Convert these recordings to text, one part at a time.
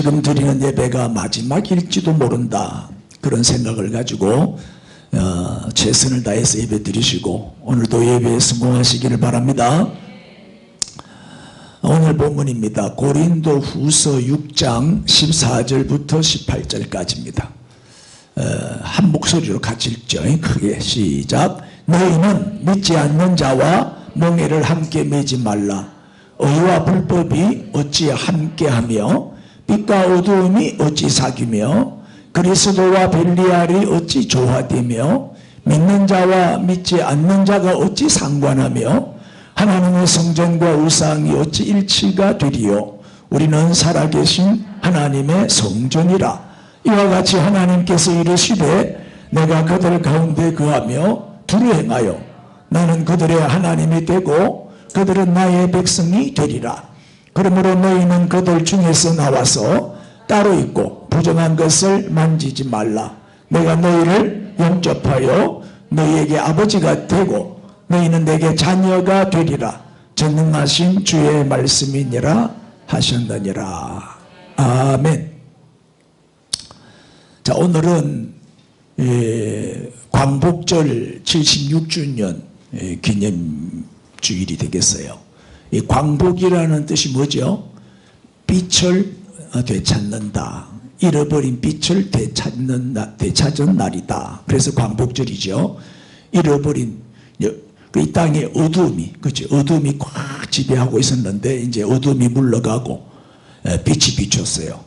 지금 드리는 예배가 마지막일지도 모른다, 그런 생각을 가지고 최선을 다해서 예배 드리시고 오늘도 예배에 성공하시기를 바랍니다. 오늘 본문입니다. 고린도 후서 6장 14절부터 18절까지입니다. 한 목소리로 같이 읽죠. 크게 시작. 너희는 믿지 않는 자와 멍에를 함께 매지 말라. 의와 불법이 어찌 함께하며 빛과 어두움이 어찌 사귀며 그리스도와 벨리알이 어찌 조화되며 믿는 자와 믿지 않는 자가 어찌 상관하며 하나님의 성전과 우상이 어찌 일치가 되리요. 우리는 살아계신 하나님의 성전이라. 이와 같이 하나님께서 이르시되 내가 그들 가운데 거하며 두루 행하여 나는 그들의 하나님이 되고 그들은 나의 백성이 되리라. 그러므로 너희는 그들 중에서 나와서 따로 있고 부정한 것을 만지지 말라. 내가 너희를 영접하여 너희에게 아버지가 되고 너희는 내게 자녀가 되리라. 전능하신 주의 말씀이니라 하셨느니라. 아멘. 자, 오늘은 광복절 76주년 기념주일이 되겠어요. 이 광복이라는 뜻이 뭐죠? 빛을 되찾는다. 잃어버린 빛을 되찾은 날이다. 그래서 광복절이죠. 잃어버린 이 땅에 어두움이, 그렇지? 어두움이 꽉 지배하고 있었는데 이제 어두움이 물러가고 빛이 비쳤어요.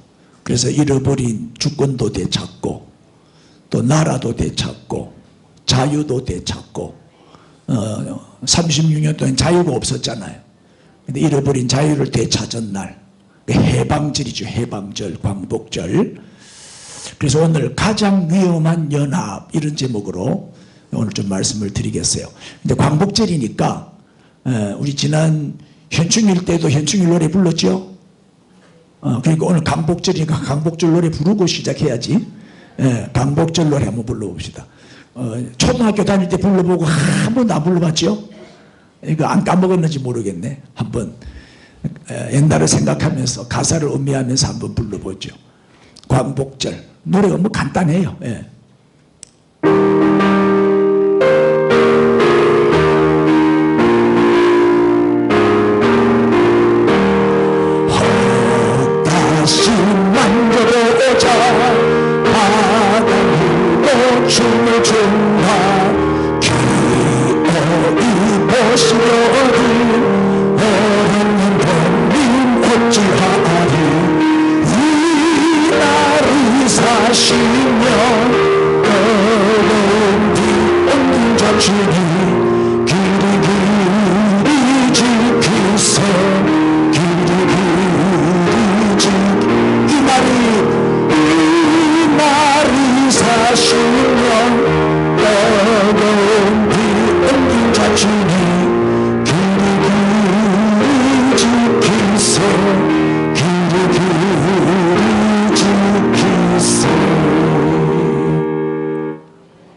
그래서 잃어버린 주권도 되찾고 또 나라도 되찾고 자유도 되찾고 36년 동안 자유가 없었잖아요. 근데 잃어버린 자유를 되찾은 날, 해방절이죠. 해방절, 광복절. 그래서 오늘 가장 위험한 연합, 이런 제목으로 오늘 좀 말씀을 드리겠어요. 근데 광복절이니까 우리 지난 현충일 때도 현충일 노래 불렀죠. 그러니까 오늘 광복절이니까 광복절 노래 부르고 시작해야지. 광복절 노래 한번 불러봅시다. 초등학교 다닐 때 불러보고 한 번도 안 불러봤죠? 이거 안 까먹었는지 모르겠네. 한번 옛날을 생각하면서 가사를 음미하면서 한번 불러보죠. 광복절 노래가 뭐 간단해요. 헛다시 만들어보자. 바다물고 춤을 춘다. 기어이 보시려니 어른은 범인 어찌하리. 이 날이 40년 어려운 뒤 옮긴 자신이 길이 지키세. 이 날이 40년 어려운 뒤 옮긴 자신이 길이 지키세. 길이 지키세.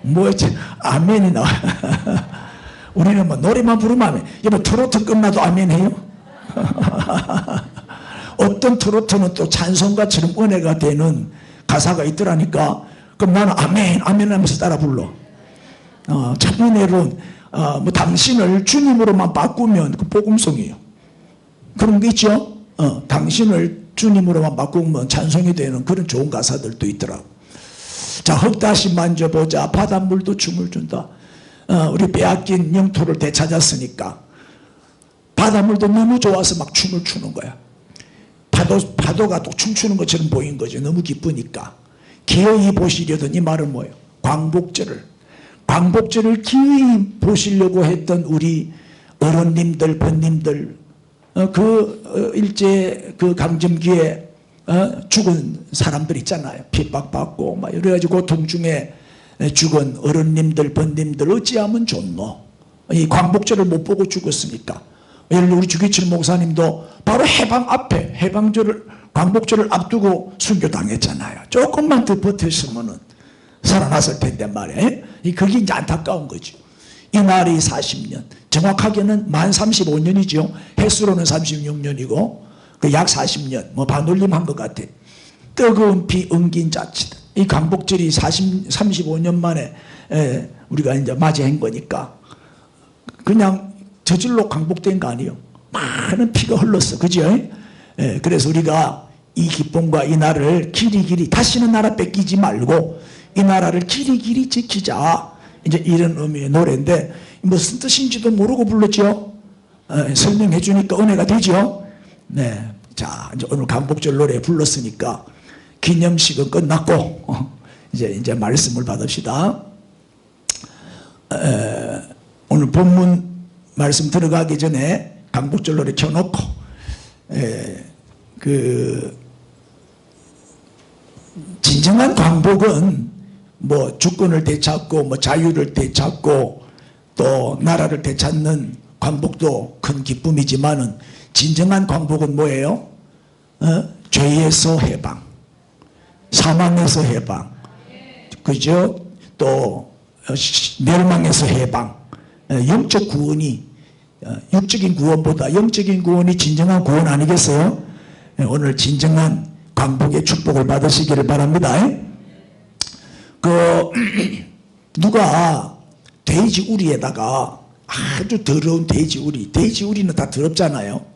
뭐였지? 아멘이 나와. 우리는 뭐 노래만 부르면 아멘. 여보 트로트 끝나도 아멘 해요? 어떤 트로트는 또 찬송가처럼 은혜가 되는 가사가 있더라니까. 그럼 나는 아멘 아멘 하면서 따라 불러. 참 은혜로운 뭐 당신을 주님으로만 바꾸면 그 복음송이에요. 그런 게 있죠. 당신을 주님으로만 바꾸면 찬송이 되는 그런 좋은 가사들도 있더라고. 자, 흙다시 만져보자. 바닷물도 춤을 준다. 우리 빼앗긴 영토를 되찾았으니까 바닷물도 너무 좋아서 막 춤을 추는 거야. 파도가 또 춤추는 것처럼 보인 거죠. 너무 기쁘니까. 기어이 보시려던 이 말은 뭐예요? 광복절을 기어이 보시려고 했던 우리 어른님들, 번님들, 일제 그 강점기에 죽은 사람들 있잖아요. 핍박받고 막 여러 가지 고통 중에 죽은 어른님들, 번님들 어찌하면 좋노? 이 광복절을 못 보고 죽었으니까. 예를 들어 우리 주기철 목사님도 바로 해방 앞에 광복절을 앞두고 순교당했잖아요. 조금만 더 버텼으면 살아났을 텐데 말이에요. 그게 이제 안타까운 거죠. 이 날이 40년, 정확하게는 만 35년이죠. 횟수로는 36년이고 그 약 40년, 뭐 반올림 한 것 같아. 뜨거운 피 엉긴 자치다. 이 광복절이 35년 만에 우리가 이제 맞이한 거니까 그냥 저절로 광복된 거 아니에요. 많은 피가 흘렀어. 그죠? 그래서 우리가 이 기쁨과 이 날을 길이길이 다시는 나라 뺏기지 말고 이 나라를 길이길이 지키자. 이제 이런 의미의 노래인데 무슨 뜻인지도 모르고 불렀죠. 설명해 주니까 은혜가 되죠. 네. 자, 이제 오늘 광복절 노래 불렀으니까 기념식은 끝났고 이제 말씀을 받읍시다. 오늘 본문 말씀 들어가기 전에 광복절 노래 켜놓고 진정한 광복은 뭐 주권을 되찾고 뭐 자유를 되찾고 또 나라를 되찾는 광복도 큰 기쁨이지만은 진정한 광복은 뭐예요? 죄에서 해방, 사망에서 해방, 그죠? 또 멸망에서 해방, 영적 구원이 육적인 구원보다 영적인 구원이 진정한 구원 아니겠어요? 오늘 진정한 광복의 축복을 받으시기를 바랍니다. 누가 돼지 우리에다가 아주 더러운 돼지 우리는 다 더럽잖아요.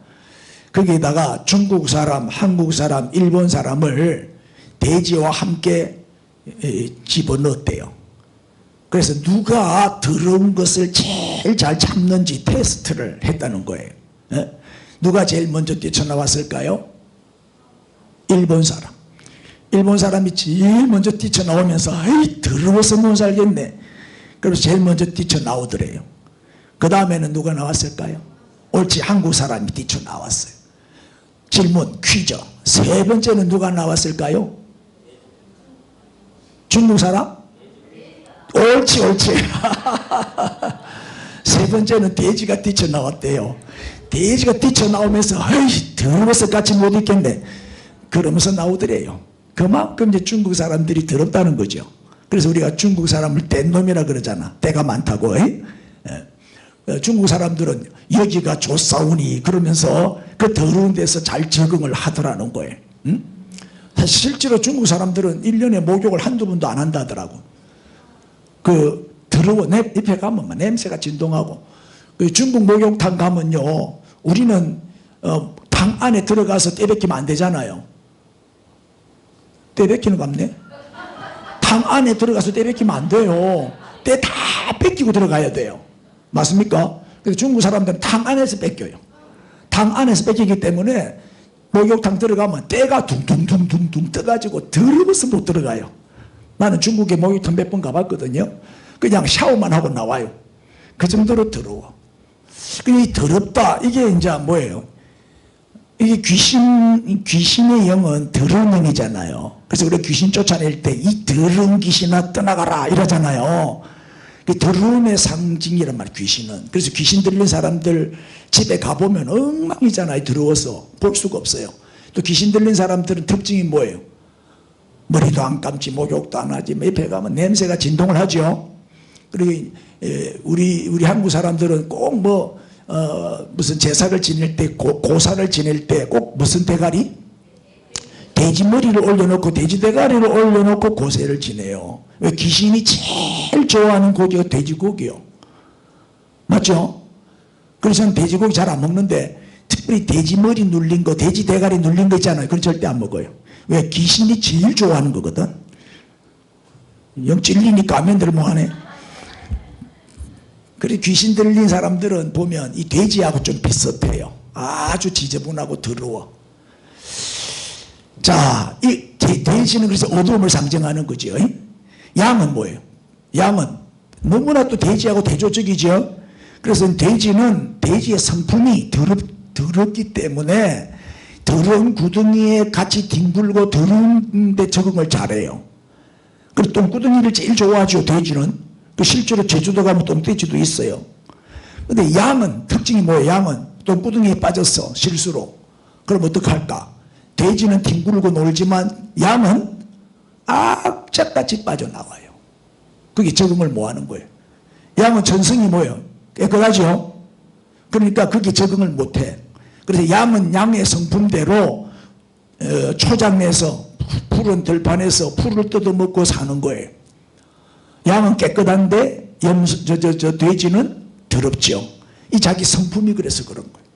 거기에다가 중국 사람, 한국 사람, 일본 사람을 돼지와 함께 집어넣었대요. 그래서 누가 더러운 것을 제일 잘 참는지 테스트를 했다는 거예요. 누가 제일 먼저 뛰쳐나왔을까요? 일본 사람. 일본 사람이 제일 먼저 뛰쳐나오면서 아이 더러워서 못 살겠네. 그래서 제일 먼저 뛰쳐나오더래요. 그 다음에는 누가 나왔을까요? 옳지, 한국 사람이 뛰쳐나왔어요. 질문, 퀴즈. 세 번째는 누가 나왔을까요? 중국 사람? 옳지. 세 번째는 돼지가 뛰쳐나왔대요. 돼지가 뛰쳐나오면서 아이 더러워서 같이 못 있겠네. 그러면서 나오더래요. 그만큼 이제 중국 사람들이 더럽다는 거죠. 그래서 우리가 중국 사람을 뗀놈이라 그러잖아. 때가 많다고. 중국 사람들은 여기가 좋사오니 그러면서 그 더러운 데서 잘 적응을 하더라는 거예요. 사실 실제로 중국 사람들은 1년에 목욕을 한두 번도 안 한다더라고. 그 더러워 옆에 가면 냄새가 진동하고. 그 중국 목욕탕 가면요, 우리는 탕 안에 들어가서 떼뱉기면 안 되잖아요. 떼뱉기는 거 없네. 탕 안에 들어가서 떼뱉기면 안 돼요. 때 다 뺏기고 들어가야 돼요. 맞습니까? 그래서 중국 사람들은 탕 안에서 뺏겨요. 탕 안에서 뺏기기 때문에 목욕탕 들어가면 때가 둥둥둥둥 떠가지고 더러워서 못 들어가요. 나는 중국에 목욕탕 몇 번 가봤거든요. 그냥 샤워만 하고 나와요. 그 정도로 더러워. 이 더럽다, 이게 이제 뭐예요? 이게 귀신의 영은 더러운 영이잖아요. 그래서 우리 귀신 쫓아낼 때 이 더러운 귀신아 떠나가라 이러잖아요. 그 더러움의 상징이란 말이에요, 귀신은. 그래서 귀신 들린 사람들 집에 가보면 엉망이잖아요. 더러워서 볼 수가 없어요. 또 귀신 들린 사람들은 특징이 뭐예요? 머리도 안 감지, 목욕도 안 하지. 옆에 가면 냄새가 진동을 하죠. 그리고 우리 한국 사람들은 꼭 무슨 제사를 지낼 때, 고사를 지낼 때 꼭 무슨 대가리? 돼지 머리를 올려놓고 돼지 대가리를 올려놓고 고세를 지내요. 왜? 귀신이 제일 좋아하는 고기가 돼지고기요. 맞죠? 그래서 저는 돼지고기 잘 안 먹는데 특별히 돼지 머리 눌린 거, 돼지 대가리 눌린 거 있잖아요. 그건 절대 안 먹어요. 왜? 귀신이 제일 좋아하는 거거든. 영 찔리니까 아멘들 뭐하네. 그리고 귀신 들린 사람들은 보면 이 돼지하고 좀 비슷해요. 아주 지저분하고 더러워. 자, 이 돼지는 그래서 어두움을 상징하는 거죠. 양은 뭐예요? 양은 너무나 또 돼지하고 대조적이죠. 그래서 돼지는 돼지의 성품이 더럽기 때문에 더러운 구덩이에 같이 뒹굴고 더러운 데 적응을 잘해요. 그리고 똥구덩이를 제일 좋아하죠, 돼지는. 실제로 제주도 가면 똥돼지도 있어요. 근데 양은 특징이 뭐예요? 양은 똥구덩이에 빠졌어, 실수로. 그럼 어떡할까? 돼지는 뒹굴고 놀지만 양은 악착같이 빠져나와요. 그게 적응을 못하는 거예요. 양은 전성이 뭐예요? 깨끗하죠? 그러니까 그게 적응을 못해. 그래서 양은 양의 성품대로 초장에서 풀은 들판에서 풀을 뜯어먹고 사는 거예요. 양은 깨끗한데 돼지는 더럽죠. 이 자기 성품이 그래서 그런 거예요.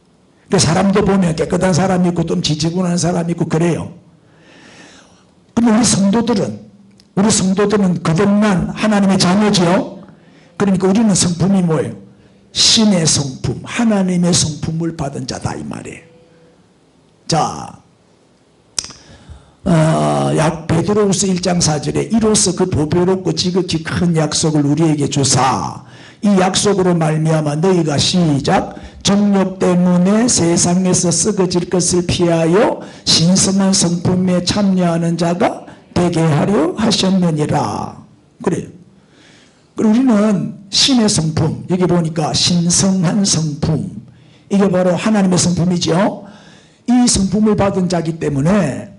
그러니까 사람도 보면 깨끗한 사람이 있고 좀 지저분한 사람이 있고 그래요. 그럼 우리 성도들은 거듭난 하나님의 자녀죠. 그러니까 우리는 성품이 뭐예요? 신의 성품, 하나님의 성품을 받은 자다 이 말이에요. 자, 베드로후서 1장 4절에 이로써 그 보배롭고 지극히 큰 약속을 우리에게 주사 이 약속으로 말미암아 너희가 시작 정욕 때문에 세상에서 썩어질 것을 피하여 신성한 성품에 참여하는 자가 되게 하려 하셨느니라. 그래요. 그리고 우리는 신의 성품, 여기 보니까 신성한 성품, 이게 바로 하나님의 성품이죠. 이 성품을 받은 자기 때문에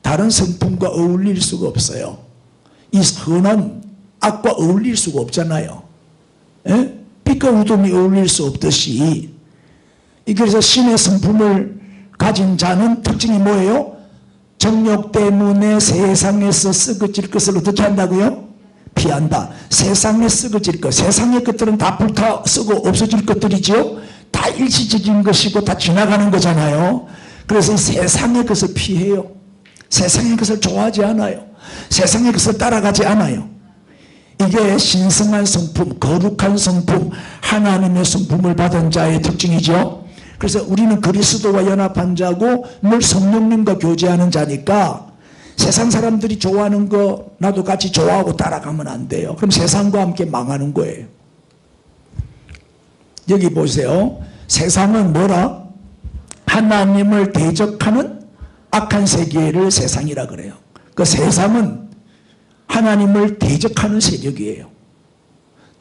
다른 성품과 어울릴 수가 없어요. 이 선한 악과 어울릴 수가 없잖아요. 에? 빛과 어둠이 어울릴 수 없듯이. 그래서 신의 성품을 가진 자는 특징이 뭐예요? 정욕 때문에 세상에서 썩어질 것을 어떻게 한다고요? 피한다. 세상에 썩어질 것, 세상의 것들은 다 불타 썩어 없어질 것들이죠. 다 일시적인 것이고 다 지나가는 거잖아요. 그래서 이 세상의 것을 피해요. 세상의 것을 좋아하지 않아요. 세상의 것을 따라가지 않아요. 이게 신성한 성품, 거룩한 성품, 하나님의 성품을 받은 자의 특징이죠. 그래서 우리는 그리스도와 연합한 자고 늘 성령님과 교제하는 자니까 세상 사람들이 좋아하는 거 나도 같이 좋아하고 따라가면 안 돼요. 그럼 세상과 함께 망하는 거예요. 여기 보세요. 세상은 뭐라? 하나님을 대적하는 악한 세계를 세상이라 그래요. 그 세상은 하나님을 대적하는 세력이에요.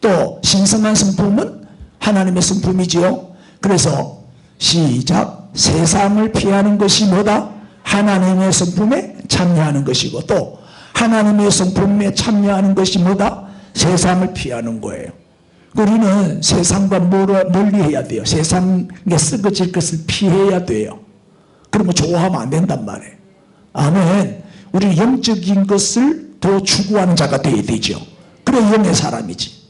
또 신성한 성품은 하나님의 성품이지요. 그래서 시작 세상을 피하는 것이 뭐다? 하나님의 성품에 참여하는 것이고 또 하나님의 성품에 참여하는 것이 뭐다? 세상을 피하는 거예요. 우리는 세상과 멀리 해야 돼요. 세상에 썩어질 것을 피해야 돼요. 그러면 좋아하면 안 된단 말이에요. 아멘. 우리는 영적인 것을 더 추구하는 자가 되어야 되죠. 그래 영의 사람이지.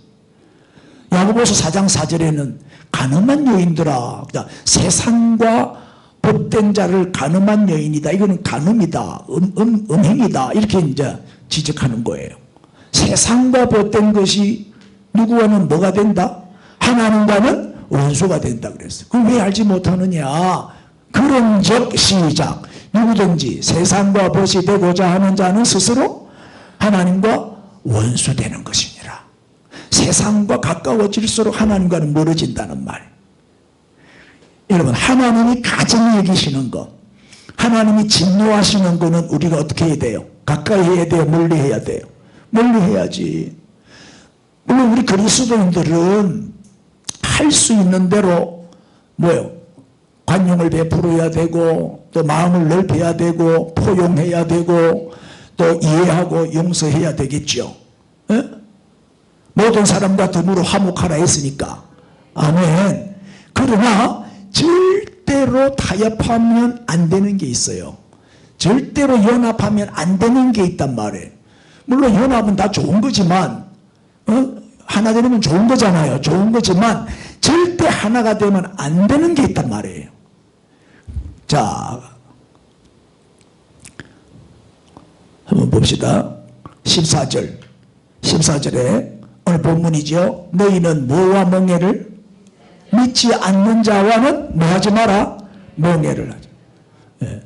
야고보서 4장 4절에는 간음한 여인들아, 세상과 법된 자를 간음한 여인이다. 이거는 간음이다. 음행이다. 이렇게 이제 지적하는 거예요. 세상과 법된 것이 누구와는 뭐가 된다? 하나님과는 원수가 된다 그랬어요. 그럼 왜 알지 못하느냐? 그런즉 시작 누구든지 세상과 벗이 되고자 하는 자는 스스로 하나님과 원수되는 것이니라. 세상과 가까워질수록 하나님과는 멀어진다는 말. 여러분 하나님이 가장 여기시는 것, 하나님이 진노하시는 것은 우리가 어떻게 해야 돼요? 가까이 해야 돼요? 멀리 해야 돼요? 멀리 해야지. 물론 우리 그리스도인들은 할 수 있는 대로 뭐예요? 관용을 베풀어야 되고 또 마음을 넓혀야 되고 포용해야 되고 또 이해하고 용서해야 되겠죠. 에? 모든 사람과 더불어 화목하라 했으니까. 아멘. 그러나 절대로 타협하면 안 되는 게 있어요. 절대로 연합하면 안 되는 게 있단 말이에요. 물론 연합은 다 좋은 거지만 하나 되면 좋은 거잖아요. 좋은 거지만 절대 하나가 되면 안 되는 게 있단 말이에요. 자, 한번 봅시다. 14절에 오늘 본문이죠. 너희는 뭐와 멍해를? 믿지 않는 자와는 뭐 하지 마라? 멍해를 하자. 예.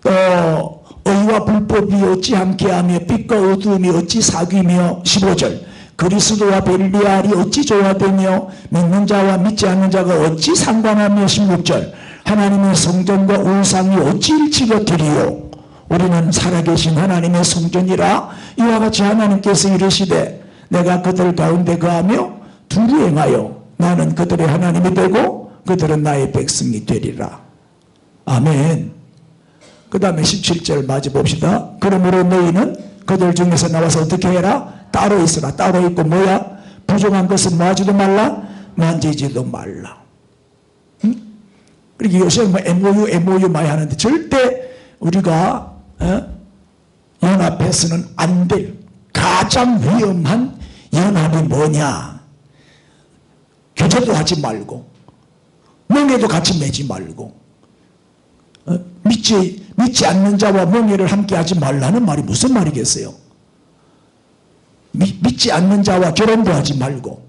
또 의와 불법이 어찌 함께하며 빛과 어두움이 어찌 사귀며 15절 그리스도와 벨리알이 어찌 조화되며 믿는 자와 믿지 않는 자가 어찌 상관하며 16절 하나님의 성전과 우상이 어찌 일치가 되리요. 우리는 살아계신 하나님의 성전이라 이와 같이 하나님께서 이르시되 내가 그들 가운데 거하며 두루 행하여 나는 그들의 하나님이 되고 그들은 나의 백성이 되리라. 아멘. 그 다음에 17절 맞이 봅시다. 그러므로 너희는 그들 중에서 나와서 어떻게 해라? 따로 있으라. 따로 있고 뭐야? 부정한 것은 뭐 하지도 말라? 만지지도 말라. 응? 그리고 요새 뭐 MOU 많이 하는데 절대 우리가 연합해서는 안 될 가장 위험한 연합이 뭐냐? 교제도 하지 말고 멍에도 같이 매지 말고 믿지 않는 자와 멍에를 함께 하지 말라는 말이 무슨 말이겠어요? 믿지 않는 자와 결혼도 하지 말고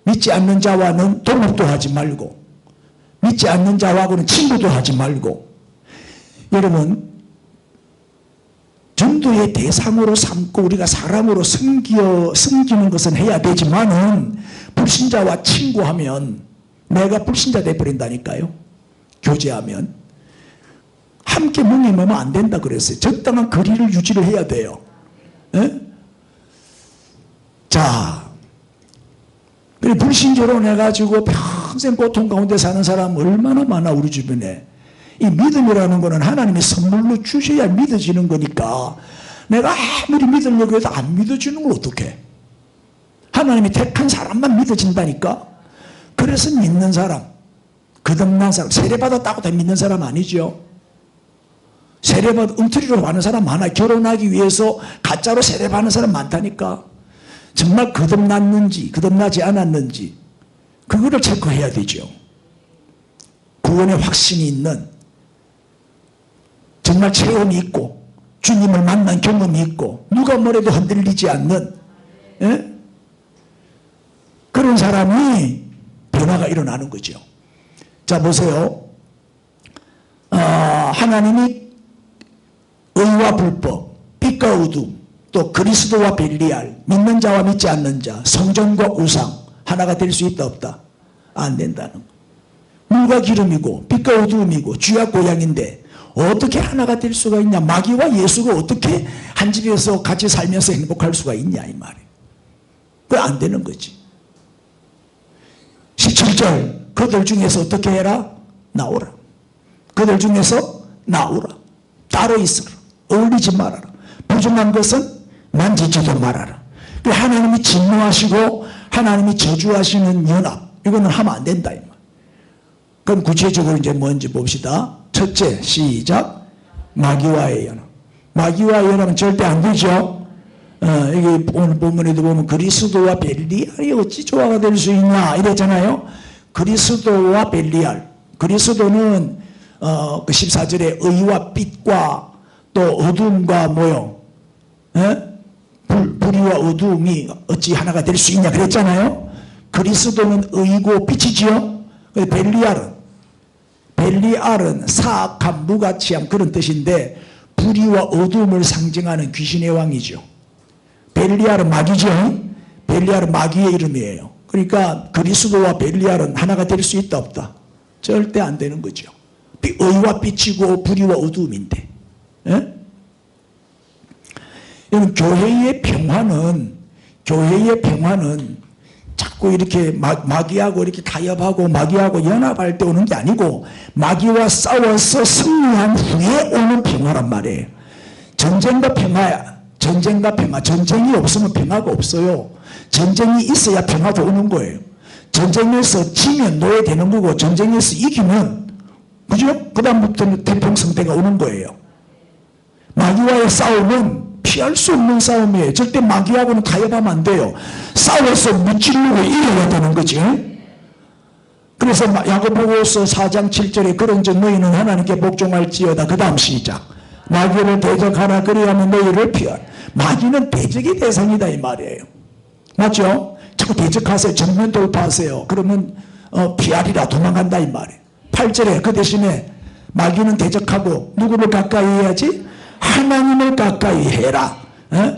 믿지 않는 자와는 동업도 하지 말고 믿지 않는 자와는 친구도 하지 말고. 여러분, 전도의 대상으로 삼고 우리가 사람으로 섬기는 것은 해야 되지만은 불신자와 친구하면 내가 불신자 돼버린다니까요. 교제하면 함께 멍에 매면 안 된다 그랬어요. 적당한 거리를 유지를 해야 돼요. 에? 자, 불신자로 해가지고 평생 고통 가운데 사는 사람 얼마나 많아 우리 주변에. 이 믿음이라는 거는 하나님이 선물로 주셔야 믿어지는 거니까 내가 아무리 믿으려고 해도 안 믿어지는 걸 어떡해. 하나님이 택한 사람만 믿어진다니까. 그래서 믿는 사람, 거듭난 사람, 세례받았다고 다 믿는 사람 아니죠. 세례받아 엉터리로 하는 사람 많아. 결혼하기 위해서 가짜로 세례받는 사람 많다니까. 정말 거듭났는지 거듭나지 않았는지 그거를 체크해야 되죠. 구원의 확신이 있는, 정말 체험이 있고 주님을 만난 경험이 있고 누가 뭐래도 흔들리지 않는 그런 사람이 변화가 일어나는 거죠. 자, 보세요. 하나님이 의와 불법, 빛과 어둠, 또 그리스도와 벨리알, 믿는 자와 믿지 않는 자, 성전과 우상 하나가 될 수 있다 없다? 안 된다는 거. 물과 기름이고 빛과 어둠이고 쥐와 고양인데 어떻게 하나가 될 수가 있냐? 마귀와 예수가 어떻게 한 집에서 같이 살면서 행복할 수가 있냐 이 말이에요. 그거 안 되는 거지. 17절 그들 중에서 어떻게 해라? 나오라. 그들 중에서 나오라. 따로 있어라. 어울리지 말아라. 부정한 것은 만지지도 말아라. 하나님이 진노하시고 하나님이 저주하시는 연합, 이거는 하면 안 된다 이 말. 그럼 구체적으로 이제 뭔지 봅시다. 첫째, 시작. 마귀와의 연합. 마귀와의 연합은 절대 안 되죠. 여기 오늘 본문에도 보면 그리스도와 벨리알이 어찌 조화가 될 수 있냐 이랬잖아요. 그리스도와 벨리알. 그리스도는 그 14절에 의와 빛과 또 어둠과 뭐요? 불의와 어둠이 어찌 하나가 될 수 있냐 그랬잖아요. 그리스도는 의고 빛이지요. 벨리알은 사악함, 무가치함 그런 뜻인데 불의와 어둠을 상징하는 귀신의 왕이죠. 벨리알은 마귀죠. 벨리알은 마귀의 이름이에요. 그러니까 그리스도와 벨리알은 하나가 될 수 있다 없다? 절대 안 되는 거죠. 의와 빛이고 불의와 어둠인데. 여러분, 교회의 평화는 자꾸 이렇게 마귀하고 이렇게 타협하고 마귀하고 연합할 때 오는 게 아니고 마귀와 싸워서 승리한 후에 오는 평화란 말이에요. 전쟁과 평화야. 전쟁이 없으면 평화가 없어요. 전쟁이 있어야 평화도 오는 거예요. 전쟁에서 지면 노예되는 거고 전쟁에서 이기면 그죠? 그 다음부터는 태평성대가 오는 거예요. 마귀와의 싸움은 피할 수 없는 싸움이에요. 절대 마귀하고는 타협하면 안 돼요. 싸워서 무찌르고 이겨야 되는 거지. 그래서 야고보서 4장 7절에 그런즉 너희는 하나님께 복종할지어다. 그 다음 시작. 마귀를 대적하라. 그리하면 너희를 피하라. 마귀는 대적의 대상이다 이 말이에요. 맞죠? 자꾸 대적하세요. 정면 돌파하세요. 그러면 피하리라. 도망간다 이 말이에요. 8절에 그 대신에 마귀는 대적하고 누구를 가까이 해야지? 하나님을 가까이 해라.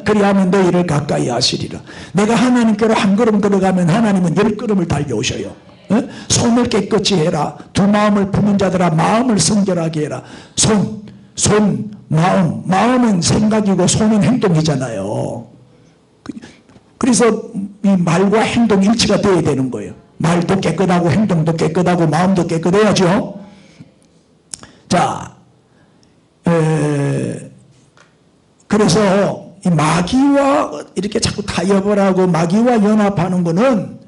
그리하면 너희를 가까이 하시리라. 내가 하나님께로 한 걸음 걸어가면 하나님은 10걸음을 달려오셔요. 손을 깨끗이 해라. 두 마음을 품은 자들아 마음을 성결하게 해라. 마음은 생각이고 손은 행동이잖아요. 그래서 이 말과 행동 일치가 되어야 되는 거예요. 말도 깨끗하고 행동도 깨끗하고 마음도 깨끗해야죠. 자, 그래서 이 마귀와 이렇게 자꾸 타협을 하고 마귀와 연합하는 거는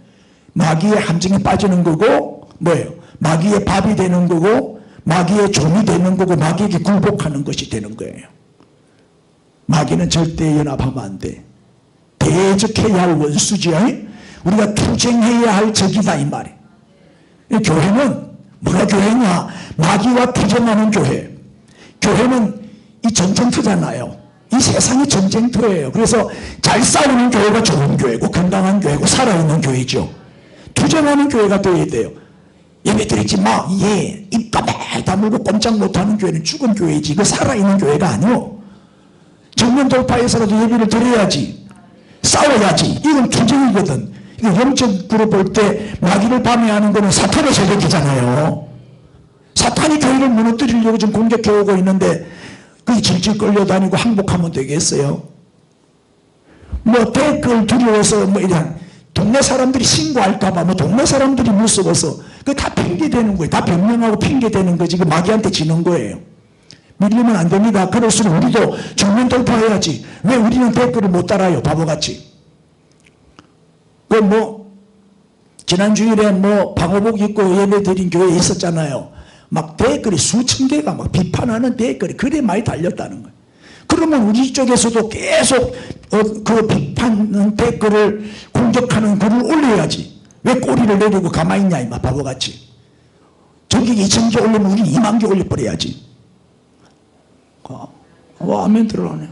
마귀의 함정에 빠지는 거고 뭐예요? 마귀의 밥이 되는 거고 마귀의 종이 되는 거고 마귀에게 굴복하는 것이 되는 거예요. 마귀는 절대 연합하면 안 돼. 대적해야 할 원수지요. 우리가 투쟁해야 할 적이다 이 말이에요. 교회는 뭐가 교회냐? 마귀와 투쟁하는 교회. 교회는 이 전쟁터잖아요. 이 세상이 전쟁터예요. 그래서 잘 싸우는 교회가 좋은 교회고 건강한 교회고 살아있는 교회죠. 투쟁하는 교회가 되어야 돼요. 예배 드리지 마. 예. 입가에 다물고 꼼짝 못하는 교회는 죽은 교회지. 그 살아있는 교회가 아니오. 정면 돌파해서라도 예배를 드려야지. 싸워야지. 이건 투쟁이거든. 이거 영적으로 볼 때 마귀를 방해하는 거는 사탄의 세력이잖아요. 사탄이 교회를 무너뜨리려고 지금 공격해 오고 있는데 그게 질질 끌려다니고 항복하면 되겠어요? 뭐 댓글 두려워서 뭐 이런 동네 사람들이 신고할까봐 뭐 동네 사람들이 무서워서 그거 다 핑계대는 거예요. 다 변명하고 핑계대는 거지. 그 마귀한테 지는 거예요. 밀리면 안 됩니다. 그럴수록 우리도 정면 돌파해야지. 왜 우리는 댓글을 못 달아요? 바보같이. 그 뭐 지난 주일에 뭐 방호복 입고 예배 드린 교회에 있었잖아요. 막 댓글이 수천 개가 막 비판하는 댓글이 그래 많이 달렸다는 거예요. 그러면 우리 쪽에서도 계속 그 비판 댓글을 공격하는 글을 올려야지. 왜 꼬리를 내리고 가만히 있냐 이마 바보같이. 저기 2,000개 올리면 우리 2만 개 올려버려야지. 아멘 들어라네.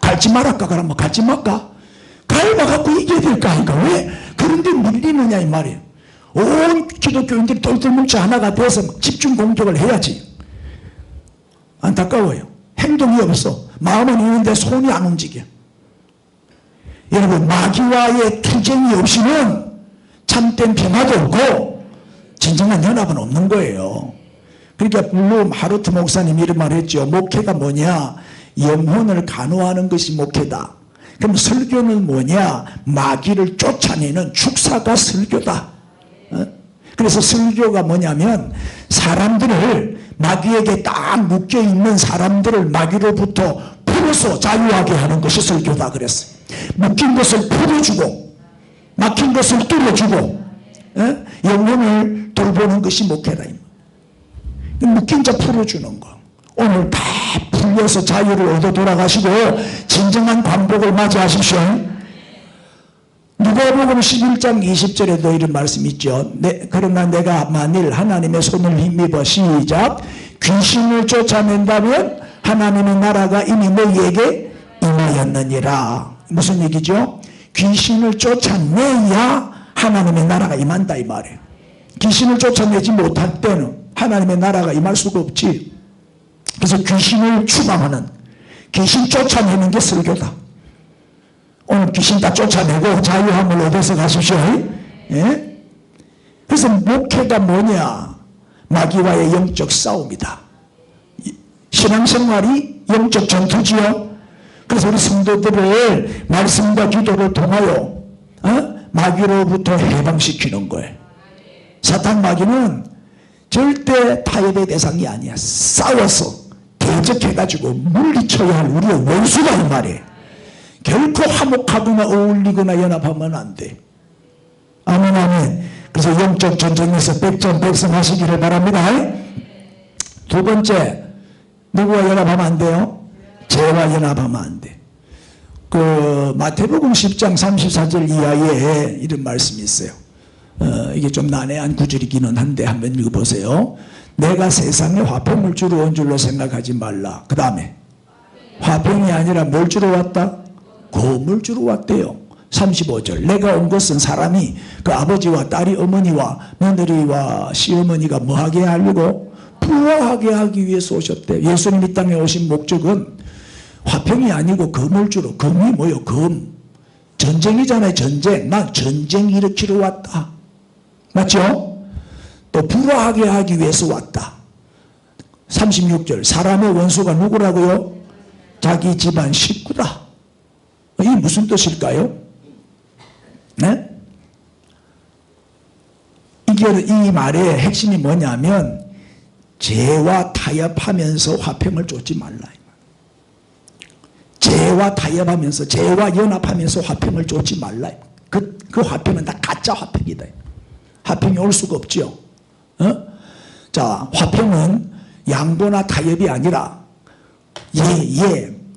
갈지 말할까 그러면 갈지 말까? 갈아갖고 이겨야 될까 아닌가? 왜 그런데 밀리느냐 이 말이에요. 온 기독교인들이 똘똘뭉치 하나가 돼서 집중 공격을 해야지. 안타까워요. 행동이 없어. 마음은 있는데 손이 안 움직여. 여러분 마귀와의 투쟁이 없이는 참된 평화도 없고 진정한 연합은 없는 거예요. 그러니까 물론 하루트 목사님이 이런 말을 했죠. 목회가 뭐냐? 영혼을 간호하는 것이 목회다. 그럼 설교는 뭐냐? 마귀를 쫓아내는 축사가 설교다. 그래서 설교가 뭐냐면 사람들을 마귀에게 딱 묶여있는 사람들을 마귀로부터 풀어서 자유하게 하는 것이 설교다 그랬어요. 묶인 것을 풀어주고 막힌 것을 뚫어주고 영혼을 돌보는 것이 목회다. 묶인 자 풀어주는 거. 오늘 다 풀려서 자유를 얻어 돌아가시고 진정한 반복을 맞이하십시오. 누가복음 11장 20절에도 이런 말씀이 있죠. 그러나 내가 만일 하나님의 손을 힘입어 시작 귀신을 쫓아낸다면 하나님의 나라가 이미 너희에게 임하였느니라. 무슨 얘기죠? 귀신을 쫓아내야 하나님의 나라가 임한다 이 말이에요. 귀신을 쫓아내지 못할 때는 하나님의 나라가 임할 수가 없지. 그래서 귀신을 추방하는, 귀신 쫓아내는 게 설교다. 오늘 귀신 다 쫓아내고 자유함을 얻어서 가십시오. 예? 그래서 목회가 뭐냐? 마귀와의 영적 싸움이다. 신앙생활이 영적 전투지요. 그래서 우리 성도들을 말씀과 기도를 통하여 마귀로부터 해방시키는 거예요. 사탄 마귀는 절대 타협의 대상이 아니야. 싸워서 대적해가지고 물리쳐야 할 우리의 원수가 이 말이에요. 결코 화목하거나 어울리거나 연합하면 안 돼. 아멘 아멘. 그래서 영적 전쟁에서 백전백승하시기를 바랍니다. 두 번째, 누구와 연합하면 안 돼요? 죄와 연합하면 안 돼. 그 마태복음 10장 34절 이하에 이런 말씀이 있어요. 이게 좀 난해한 구절이기는 한데 한번 읽어보세요. 내가 세상에 화평을 주러 온 줄로 생각하지 말라. 그 다음에 화평이 아니라 뭘 주러 왔다? 고음을 주러 왔대요. 35절 내가 온 것은 사람이 그 아버지와 딸이 어머니와 며느리와 시어머니가 뭐하게 하려고? 부화하게 하기 위해서 오셨대. 예수님 이 땅에 오신 목적은 화평이 아니고 금을 주러. 금이 뭐요? 금. 전쟁이잖아요. 전쟁. 난 전쟁 일으키러 왔다. 맞죠? 또 불화하게 하기 위해서 왔다. 36절 사람의 원수가 누구라고요? 자기 집안 식구다. 이게 무슨 뜻일까요? 네? 이 말의 핵심이 뭐냐면 죄와 타협하면서 화평을 쫓지 말라. 죄와 타협하면서 죄와 연합하면서 화평을 쫓지 말라. 그 화평은 다 가짜 화평이다. 화평이 올 수가 없죠. 자, 화평은 양보나 타협이 아니라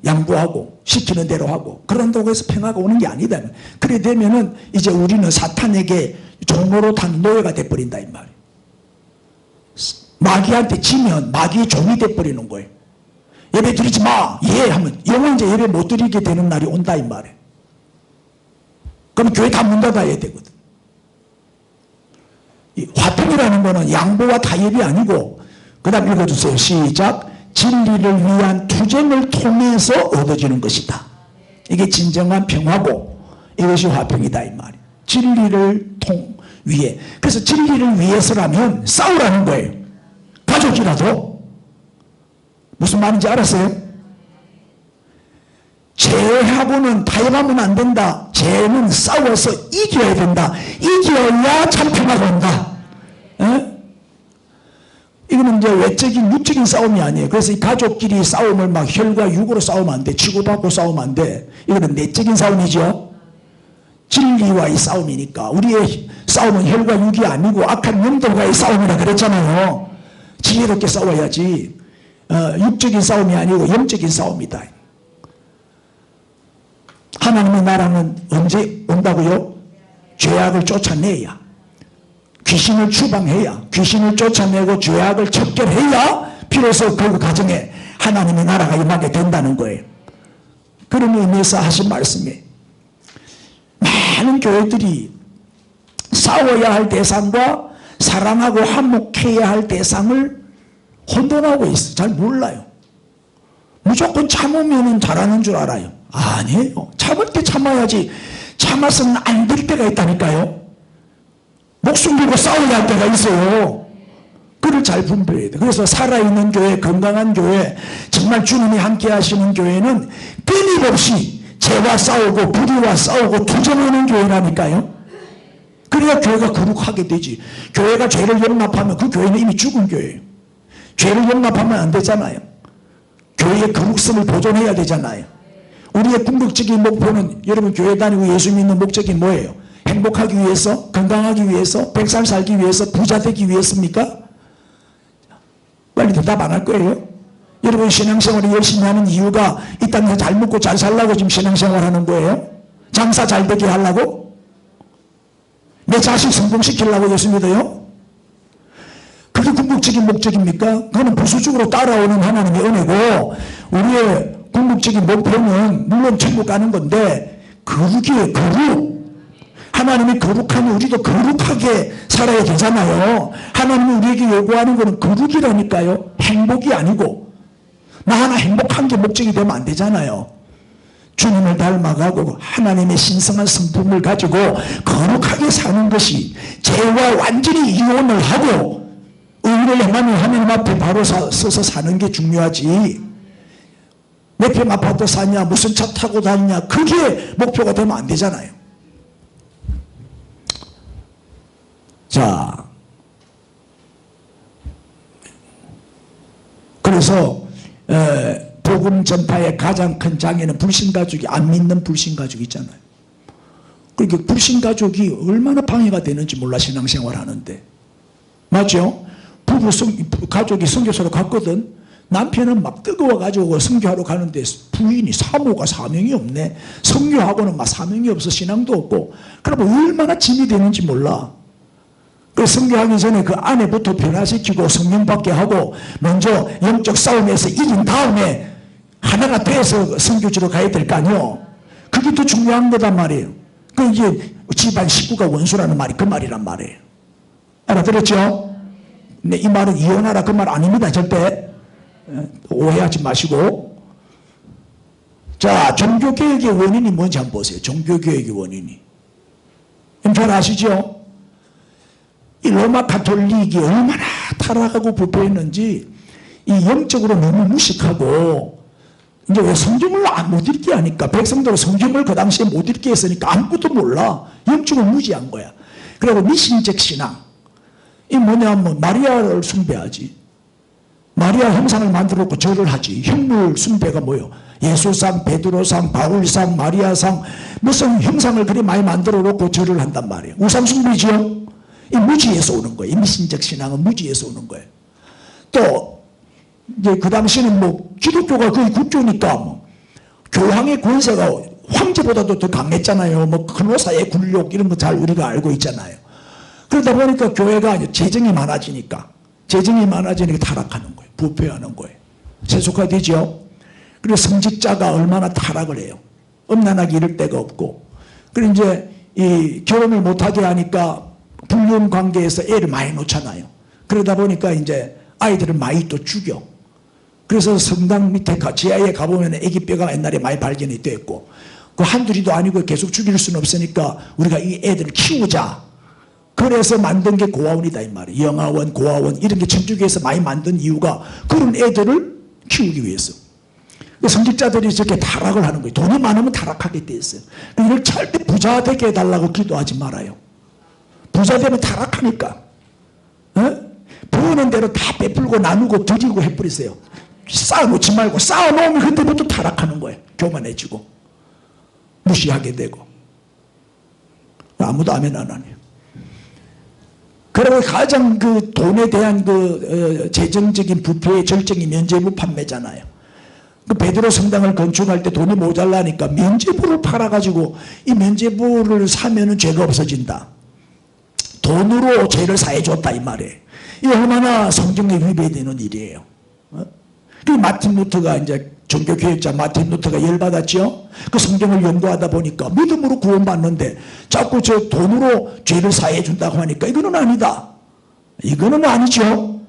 양보하고 시키는 대로 하고 그런다고 해서 평화가 오는 게 아니다. 그래 되면은 이제 우리는 사탄에게 종로로 탄 노예가 돼버린다 이 말이에요. 마귀한테 지면 마귀의 종이 돼버리는 거예요. 예배 드리지 마. 예 하면 영원 이제 예배 못 드리게 되는 날이 온다 이 말이에요. 그럼 교회 다 문 닫아야 되거든. 이 화평이라는 거는 양보와 타협이 아니고, 그 다음 읽어주세요. 시작. 진리를 위한 투쟁을 통해서 얻어지는 것이다. 이게 진정한 평화고 이것이 화평이다 이 말이에요. 진리를 위해. 그래서 진리를 위해서라면 싸우라는 거예요. 가족이라도. 무슨 말인지 알았어요? 죄하고는 타협하면 안 된다. 죄는 싸워서 이겨야 된다. 이겨야 참 평화가 온다. 에? 이거는 이제 외적인 육적인 싸움이 아니에요. 그래서 이 가족끼리 싸움을 막 혈과 육으로 싸우면 안 돼. 치고받고 싸우면 안 돼. 이거는 내적인 싸움이죠. 진리와의 싸움이니까. 우리의 싸움은 혈과 육이 아니고 악한 영들과의 싸움이라 그랬잖아요. 지혜롭게 싸워야지. 육적인 싸움이 아니고 영적인 싸움이다. 하나님의 나라는 언제 온다고요? 죄악을 쫓아내야, 귀신을 추방해야, 귀신을 쫓아내고 죄악을 척결해야 비로소 그 가정에 하나님의 나라가 임하게 된다는 거예요. 그런 의미에서 하신 말씀에 많은 교회들이 싸워야 할 대상과 사랑하고 화목해야 할 대상을 혼돈하고 있어. 잘 몰라요. 무조건 참으면 잘하는 줄 알아요. 아니에요. 참을 때 참아야지. 참아서는 안 될 때가 있다니까요. 목숨 걸고 싸워야 할 때가 있어요. 그걸 잘 분별해야 돼. 그래서 살아있는 교회, 건강한 교회, 정말 주님이 함께 하시는 교회는 끊임없이 죄와 싸우고 불의와 싸우고 투쟁하는 교회라니까요. 그래야 교회가 거룩하게 되지. 교회가 죄를 용납하면 그 교회는 이미 죽은 교회예요. 죄를 용납하면 안 되잖아요. 교회의 거룩성을 보존해야 되잖아요. 우리의 궁극적인 목표는, 여러분 교회 다니고 예수 믿는 목적이 뭐예요? 행복하기 위해서, 건강하기 위해서, 100살 살기 위해서, 부자 되기 위해서입니까? 빨리 대답 안 할 거예요? 여러분 신앙생활을 열심히 하는 이유가 이 땅에서 잘 먹고 잘 살라고 지금 신앙생활 하는 거예요? 장사 잘 되게 하려고? 내 자식 성공시키려고 예수 믿어요? 그게 궁극적인 목적입니까? 그거는 부수적으로 따라오는 하나님의 은혜고, 우리의 궁극적인 목표는 물론 천국 가는 건데 거룩이에요. 거룩. 하나님이 거룩하니 우리도 거룩하게 살아야 되잖아요. 하나님이 우리에게 요구하는 것은 거룩이라니까요. 행복이 아니고. 나 하나 행복한 게 목적이 되면 안 되잖아요. 주님을 닮아가고 하나님의 신성한 성품을 가지고 거룩하게 사는 것이, 죄와 완전히 이혼을 하고 의를 행하며 하나님 앞에 바로 서서 사는 게 중요하지. 몇 평 아파트 사냐, 무슨 차 타고 다니냐, 그게 목표가 되면 안 되잖아요. 자, 그래서 복음 전파의 가장 큰 장애는 불신가족이, 안 믿는 불신가족이 있잖아요. 그러니까 불신가족이 얼마나 방해가 되는지 몰라, 신앙생활 하는데. 맞죠? 가족이 선교사로 갔거든. 남편은 막 뜨거워가지고 선교하러 가는데 부인이 사모가 사명이 없네. 선교하고는 막 사명이 없어. 신앙도 없고. 그러면 얼마나 짐이 되는지 몰라. 그 선교하기 전에 그 아내부터 변화시키고 성령 받게 하고 먼저 영적 싸움에서 이긴 다음에 하나가 돼서 선교지로 가야 될 거 아니에요. 그게 더 중요한 거단 말이에요. 그 이제 집안 식구가 원수라는 말이 그 말이란 말이에요. 알아들었죠? 네, 이 말은 이혼하라 그 말 아닙니다. 절대. 오해하지 마시고. 자, 종교개혁의 원인이 뭔지 한번 보세요. 종교개혁의 원인이. 잘 아시죠? 이 로마 가톨릭이 얼마나 타락하고 부패했는지, 이 영적으로 너무 무식하고, 이제 왜 성경을 못 읽게 하니까, 백성들은 성경을 그 당시에 못 읽게 했으니까 아무것도 몰라. 영적으로 무지한 거야. 그리고 미신적 신앙. 이 뭐냐면 마리아를 숭배하지. 마리아 형상을 만들어 놓고 절을 하지. 형물 숭배가 뭐예요? 예수상, 베드로상, 바울상, 마리아상, 무슨 형상을 그리 많이 만들어 놓고 절을 한단 말이에요. 우상 숭배지요? 이 무지에서 오는 거예요. 이 미신적 신앙은 무지에서 오는 거예요. 또 이제 그 당시는 뭐 기독교가 거의 국교니까 뭐 교황의 권세가 황제보다도 더 강했잖아요. 뭐 근로사의 굴욕 이런 거 잘 우리가 알고 있잖아요. 그러다 보니까 교회가 재정이 많아지니까 타락하는 거예요. 부패하는 거예요. 세속화되죠. 그리고 성직자가 얼마나 타락을 해요. 엄난하게 이럴 데가 없고. 그리고 이제 이 결혼을 못하게 하니까 불륜 관계에서 애를 많이 놓잖아요. 그러다 보니까 이제 아이들을 많이 또 죽여. 그래서 성당 밑에 지하에 가보면 애기뼈가 옛날에 많이 발견이 됐고, 그 한둘이도 아니고 계속 죽일 수는 없으니까 우리가 이 애들을 키우자. 그래서 만든 게 고아원이다 이 말이에요. 영아원, 고아원 이런 게 천주교에서 많이 만든 이유가 그런 애들을 키우기 위해서. 성직자들이 저렇게 타락을 하는 거예요. 돈이 많으면 타락하게 돼 있어요. 이걸 절대 부자 되게 해달라고 기도하지 말아요. 부자 되면 타락하니까. 버는 대로 다 베풀고 나누고 드리고 해버리세요. 쌓아놓지 말고 쌓아놓으면 그때부터 타락하는 거예요. 교만해지고 무시하게 되고. 아무도 아멘 안 하네요. 그리고 가장 그 돈에 대한 그 재정적인 부패의 절정이 면죄부 판매잖아요. 그 베드로 성당을 건축할 때 돈이 모자라니까 면죄부를 팔아가지고 이 면죄부를 사면은 죄가 없어진다. 돈으로 죄를 사해줬다 이 말이에요. 이게 얼마나 성경에 위배되는 일이에요. 그 마틴 루터가 이제 종교개혁자 마틴 루터가 열받았죠. 그 성경을 연구하다 보니까 믿음으로 구원받는데 자꾸 저 돈으로 죄를 사해준다고 하니까 이거는 아니다. 이거는 아니죠.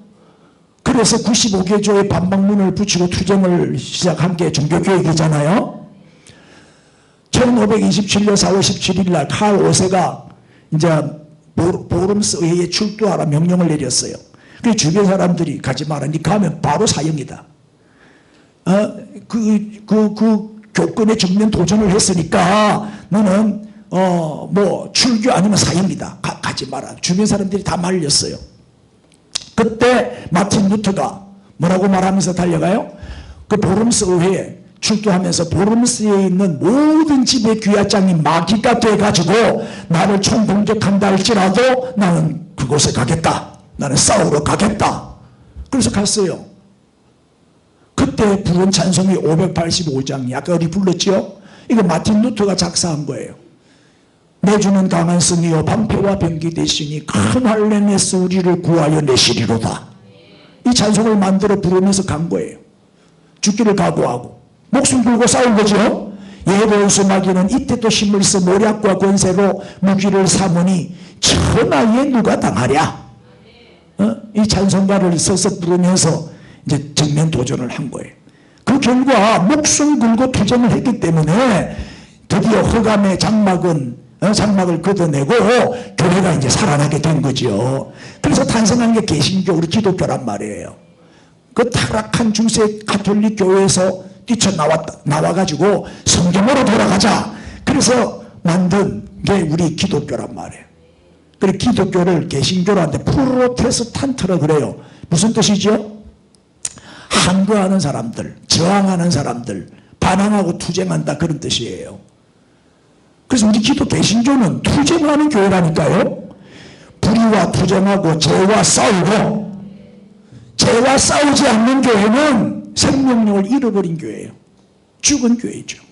그래서 95개조의 반박문을 붙이고 투쟁을 시작한 게 종교개혁이잖아요. 1527년 4월 17일 날 칼 5세가 이제 보름스 의회에 출두하라 명령을 내렸어요. 그 주변 사람들이 가지 마라. 니 가면 바로 사형이다. 그 교권에 정면 도전을 했으니까 너는 뭐 출교 아니면 사형이다. 가지 마라. 주변 사람들이 다 말렸어요. 그때 마틴 루터가 뭐라고 말하면서 달려가요? 그 보름스 의회에 출두하면서 보름스에 있는 모든 집의 귀하장이 마귀가 돼가지고 나를 총공격한다 할지라도 나는 그곳에 가겠다. 나는 싸우러 가겠다. 그래서 갔어요. 그때 부른 찬송이 585장 아까 우리 불렀죠? 이거 마틴 루터가 작사한 거예요. 내주는 강한 성이여 방패와 병기 되시니 큰 할례에서 우리를 구하여 내시리로다. 이 찬송을 만들어 부르면서 간 거예요. 죽기를 각오하고 목숨 걸고 싸운 거죠. 예배원수 마귀는 이때도 힘을 써 모략과 권세로 무기를 삼으니 천하에 누가 당하랴. 이 찬송가를 써서 부르면서 이제 정면 도전을 한 거예요. 그 결과 목숨 걸고 투쟁을 했기 때문에 드디어 흑암의 장막을 걷어내고 교회가 이제 살아나게 된 거죠. 그래서 탄생한 게 개신교, 우리 기독교란 말이에요. 그 타락한 중세 가톨릭 교회에서 뛰쳐나와가지고 성경으로 돌아가자. 그래서 만든 게 우리 기독교란 말이에요. 그리고 기독교를 개신교로 하는데 프로테스탄트라 그래요. 무슨 뜻이죠? 항거하는 사람들, 저항하는 사람들, 반항하고 투쟁한다 그런 뜻이에요. 그래서 우리 기독 개신교는 투쟁하는 교회라니까요. 불의와 투쟁하고 죄와 싸우고, 죄와 싸우지 않는 교회는 생명력을 잃어버린 교회예요. 죽은 교회죠.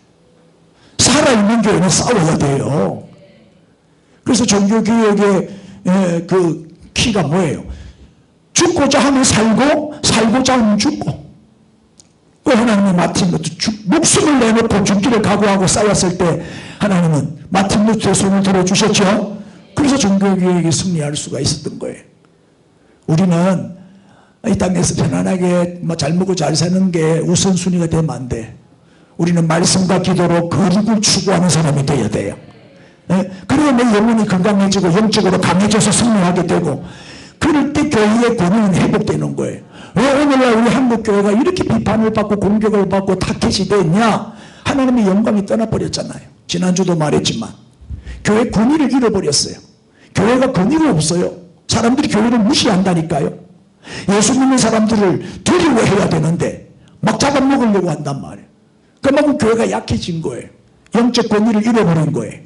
살아있는 교회는 싸워야 돼요. 그래서 종교개혁의 그 키가 뭐예요? 죽고자 하면 살고, 살고자 하면 죽고. 그 하나님이 마틴 루터 목숨을 내놓고 죽기를 각오하고 싸웠을 때 하나님은 마틴 루터의 손을 들어주셨죠. 그래서 종교개혁이 승리할 수가 있었던 거예요. 우리는 이 땅에서 편안하게 잘 먹고 잘 사는 게 우선순위가 되면 안 돼. 우리는 말씀과 기도로 거룩을 추구하는 사람이 되어야 돼요. 그래야 내 영혼이 건강해지고 영적으로 강해져서 승리하게 되고, 그럴 때 교회의 권위는 회복되는 거예요. 왜 오늘날 우리 한국교회가 이렇게 비판을 받고 공격을 받고 타켓이 됐냐? 하나님의 영광이 떠나버렸잖아요. 지난주도 말했지만 교회 권위를 잃어버렸어요. 교회가 권위가 없어요. 사람들이 교회를 무시한다니까요. 예수 믿는 사람들을 두려워해야 되는데 막 잡아먹으려고 한단 말이에요. 그만큼 교회가 약해진 거예요. 영적 권위를 잃어버린 거예요.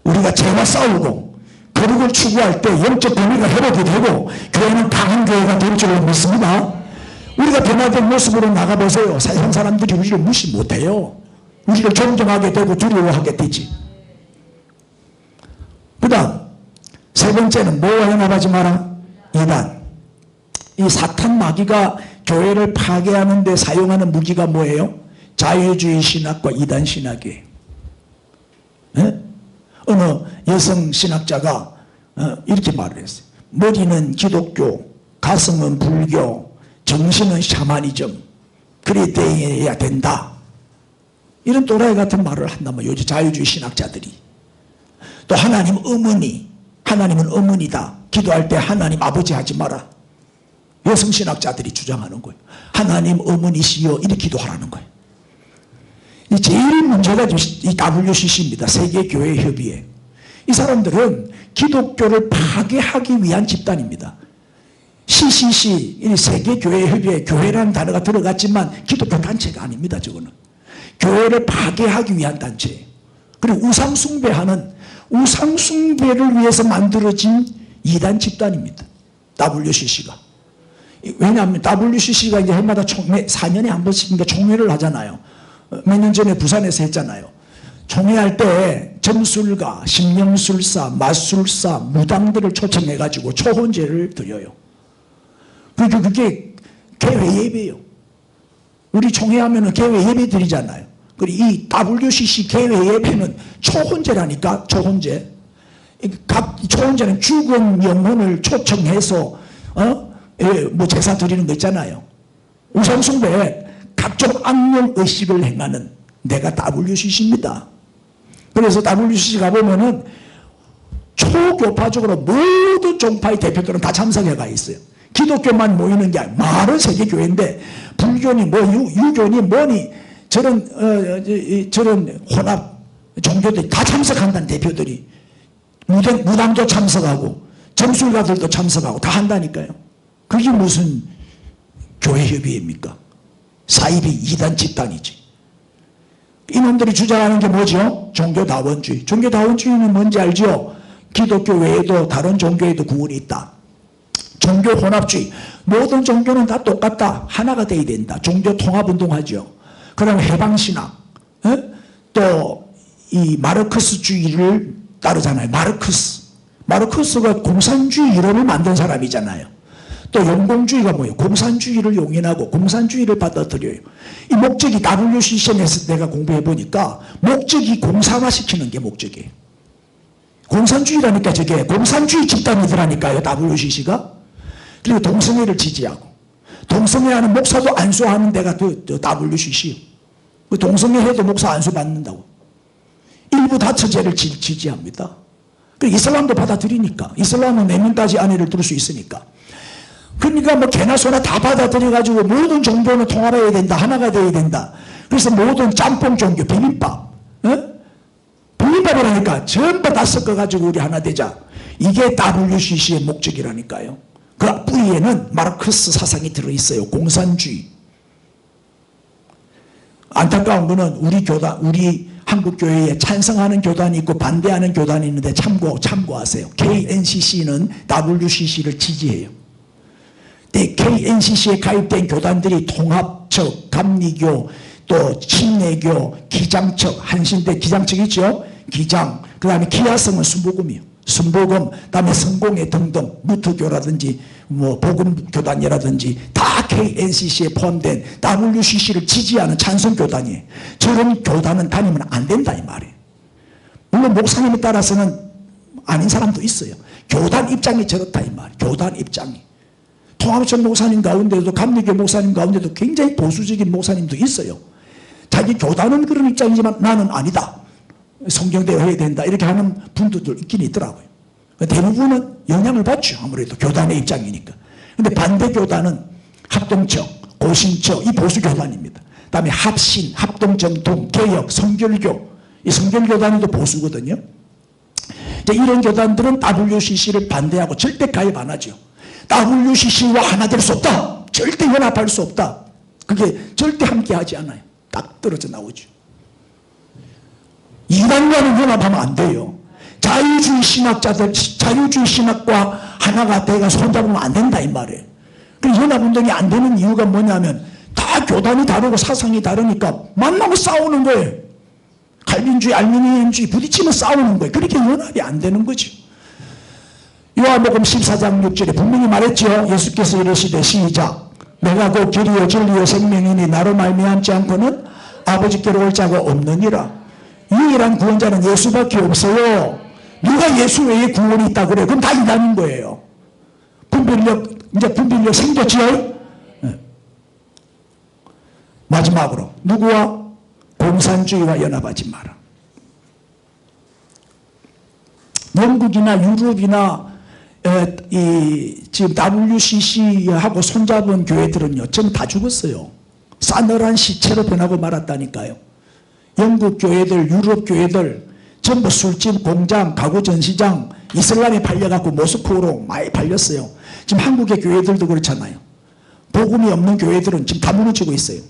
우리가 죄와 싸우고 거룩을 추구할 때 영적 권위가 회복이 되고 교회는 강한 교회가 될 줄을 믿습니다. 우리가 변화된 모습으로 나가보세요. 세상 사람들이 우리를 무시 못해요. 우리를 존경하게 되고 두려워하게 되지. 그 다음 세 번째는 뭐와 연합하지 마라? 이단. 이 사탄 마귀가 교회를 파괴하는 데 사용하는 무기가 뭐예요? 자유주의 신학과 이단 신학이에요. 네? 어느 여성 신학자가 이렇게 말을 했어요. 머리는 기독교, 가슴은 불교, 정신은 샤머니즘, 그래 돼야 된다. 이런 또라이 같은 말을 한다면 요즘 자유주의 신학자들이. 또 하나님 어머니, 하나님은 어머니다. 기도할 때 하나님 아버지 하지 마라. 여성 신학자들이 주장하는 거예요. 하나님 어머니시여 이렇게 기도하라는 거예요. 이 제일 문제가 이 WCC입니다. 세계교회협의회. 이 사람들은 기독교를 파괴하기 위한 집단입니다. CCC, 이 세계교회협의회, 교회라는 단어가 들어갔지만 기독교 단체가 아닙니다. 저거는 교회를 파괴하기 위한 단체예요. 그리고 우상숭배하는, 우상숭배를 위해서 만들어진 이단 집단입니다. WCC가. 왜냐하면 WCC가 이제 해마다 4년에 한 번씩 총회를 하잖아요. 몇 년 전에 부산에서 했잖아요. 총회할 때 점술가, 심령술사, 마술사, 무당들을 초청해가지고 초혼제를 드려요. 그러니까 그게 개회 예배예요. 우리 총회하면 개회 예배 드리잖아요. 그리고 이 WCC 개회 예배는 초혼제라니까. 초혼제. 각 초혼제는 죽은 영혼을 초청해서 뭐 제사 드리는 거 있잖아요. 우상숭배에 각종 악령 의식을 행하는 내가 WCC입니다. 그래서 WCC 가보면은 초교파적으로 모든 종파의 대표들은 다 참석해가 있어요. 기독교만 모이는 게 아니라 말은 세계교회인데 불교니 뭐 유교니 뭐니 저런 혼합 종교들이 다 참석한다는 대표들이. 무당도 참석하고 점술가들도 참석하고 다 한다니까요. 그게 무슨 교회협의회입니까? 사이비 이단 집단이지. 이놈들이 주장하는 게 뭐죠? 종교다원주의. 종교다원주의는 뭔지 알죠? 기독교 외에도 다른 종교에도 구원이 있다. 종교혼합주의. 모든 종교는 다 똑같다. 하나가 돼야 된다. 종교통합운동하죠. 그다음에 해방신학. 또 이 마르크스주의를 따르잖아요. 마르크스가 공산주의 이론을 만든 사람이잖아요. 또 영공주의가 뭐예요? 공산주의를 용인하고 공산주의를 받아들여요. 이 목적이 WCC에서 내가 공부해 보니까 목적이 공산화시키는 게 목적이에요. 공산주의라니까 저게 공산주의 집단이더라니까요. WCC가. 그리고 동성애를 지지하고 동성애하는 목사도 안수하는 데가 WCC예요. 동성애해도 목사 안수 받는다고. 일부 다처제를 지지합니다. 그리고 이슬람도 받아들이니까. 이슬람은 4명까지 아내를 둘 수 있으니까. 그러니까 뭐 개나 소나 다 받아들여가지고 모든 종교는 통합해야 된다. 하나가 돼야 된다. 그래서 모든 짬뽕 종교, 비빔밥. 비빔밥이라니까 전부 다 섞어가지고 우리 하나 되자. 이게 WCC의 목적이라니까요. 그 뿌리에는 마르크스 사상이 들어있어요. 공산주의. 안타까운 거는 우리 한국교회에 찬성하는 교단이 있고 반대하는 교단이 있는데 참고하세요. KNCC는 WCC를 지지해요. KNCC에 가입된 교단들이 통합척, 감리교, 또 침례교, 기장척, 한신대 기장척 있죠? 기장, 그 다음에 기하성은 순복음이에요. 순복음, 그 다음에 성공회 등등, 무트교라든지 뭐 복음교단이라든지 다 KNCC에 포함된 WCC를 지지하는 찬성교단이에요. 저런 교단은 다니면 안 된다 이 말이에요. 물론 목사님에 따라서는 아닌 사람도 있어요. 교단 입장이 저렇다 이 말이에요. 교단 입장이. 통합천 목사님 가운데도 감리교 목사님 가운데도 굉장히 보수적인 목사님도 있어요. 자기 교단은 그런 입장이지만 나는 아니다. 성경대로 해야 된다. 이렇게 하는 분들도 있긴 있더라고요. 대부분은 영향을 받죠. 아무래도 교단의 입장이니까. 근데 반대 교단은 합동척, 고신척 이 보수교단입니다. 그 다음에 합신, 합동정통, 개혁, 성결교. 이 성결교단도 보수거든요. 이런 교단들은 WCC를 반대하고 절대 가입 안 하죠. WCC와 하나 될 수 없다. 절대 연합할 수 없다. 그게 절대 함께하지 않아요. 딱 떨어져 나오죠. 이단과는 연합하면 안 돼요. 자유주의 신학자들, 자유주의 신학과 하나가 돼가 손잡으면 안 된다 이 말이에요. 그래서 연합운동이 안 되는 이유가 뭐냐면 다 교단이 다르고 사상이 다르니까 만나고 싸우는 거예요. 칼빈주의, 알미니엠주의 부딪히면 싸우는 거예요. 그렇게 연합이 안 되는 거죠. 요한복음 14장 6절에 분명히 말했죠. 예수께서 이르시되 시작. 내가 곧 길이요 진리요 생명이니 나로 말미암지 않고는 아버지께로 올 자가 없느니라. 유일한 구원자는 예수밖에 없어요. 누가 예수 외에 구원이 있다 그래요? 그럼 다 이단인 거예요. 이제 분별력 생겼지요? 네. 마지막으로 누구와? 공산주의와 연합하지 마라. 영국이나 유럽이나 지금 WCC하고 손잡은 교회들은요, 전부 다 죽었어요. 싸늘한 시체로 변하고 말았다니까요. 영국 교회들, 유럽 교회들 전부 술집, 공장, 가구 전시장, 이슬람에 팔려갖고 모스크로 많이 팔렸어요. 지금 한국의 교회들도 그렇잖아요. 복음이 없는 교회들은 지금 다 무너지고 있어요.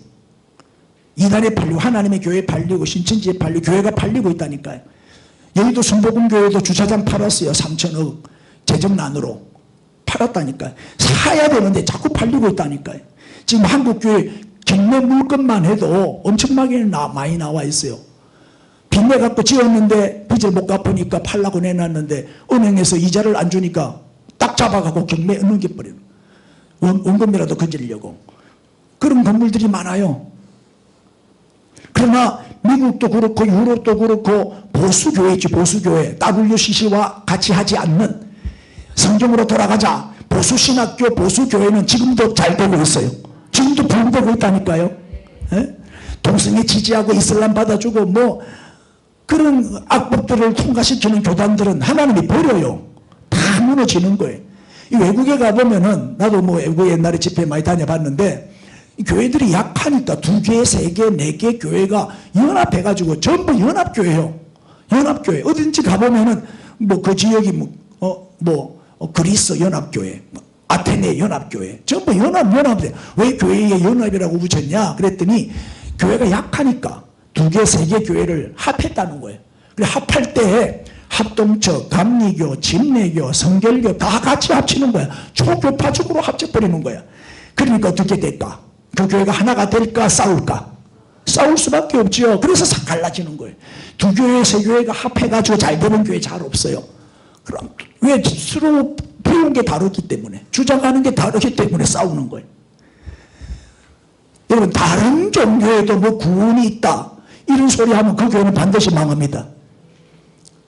이단에 팔리고 하나님의 교회에 팔리고 신천지에 팔리고 교회가 팔리고 있다니까요. 여의도 순복음교회도 주차장 팔았어요. 3천억 재정난으로 팔았다니까요. 사야 되는데 자꾸 팔리고 있다니까요. 지금 한국교회 경매 물건만 해도 엄청나게 많이 나와 있어요. 빚내 갖고 지었는데 빚을 못 갚으니까 팔라고 내놨는데 은행에서 이자를 안 주니까 딱 잡아갖고 경매에 넘겨버리는, 원금이라도 건지려고. 그런 건물들이 많아요. 그러나 미국도 그렇고 유럽도 그렇고 보수교회지, 보수교회. WCC와 같이 하지 않는, 성경으로 돌아가자, 보수신학교, 보수교회는 지금도 잘 되고 있어요. 지금도 부흥되고 있다니까요. 에? 동성애 지지하고 이슬람 받아주고 뭐 그런 악법들을 통과시키는 교단들은 하나님이 버려요. 다 무너지는 거예요. 이 외국에 가보면은, 나도 뭐 외국에 옛날에 집회 많이 다녀봤는데 이 교회들이 약하니까 2개, 3개, 4개 교회가 연합해가지고 전부 연합교회예요. 연합교회. 어딘지 가보면은 뭐 그 지역이 그리스 연합교회, 아테네 연합교회, 전부 연합돼. 왜 교회에 연합이라고 붙였냐 그랬더니 교회가 약하니까 2개, 3개 교회를 합했다는 거예요. 그래 합할 때 합동처, 감리교, 진례교, 성결교 다 같이 합치는 거야. 초교파적으로 합쳐버리는 거야. 그러니까 어떻게 될까? 그 교회가 하나가 될까? 싸울까? 싸울 수밖에 없죠. 그래서 갈라지는 거예요. 2교회, 3교회가 합해가지고 잘 되는 교회 잘 없어요. 그럼 왜? 서로 배운 게 다르기 때문에, 주장하는 게 다르기 때문에 싸우는 거예요. 여러분, 다른 종교에도 뭐 구원이 있다 이런 소리 하면 그 교회는 반드시 망합니다.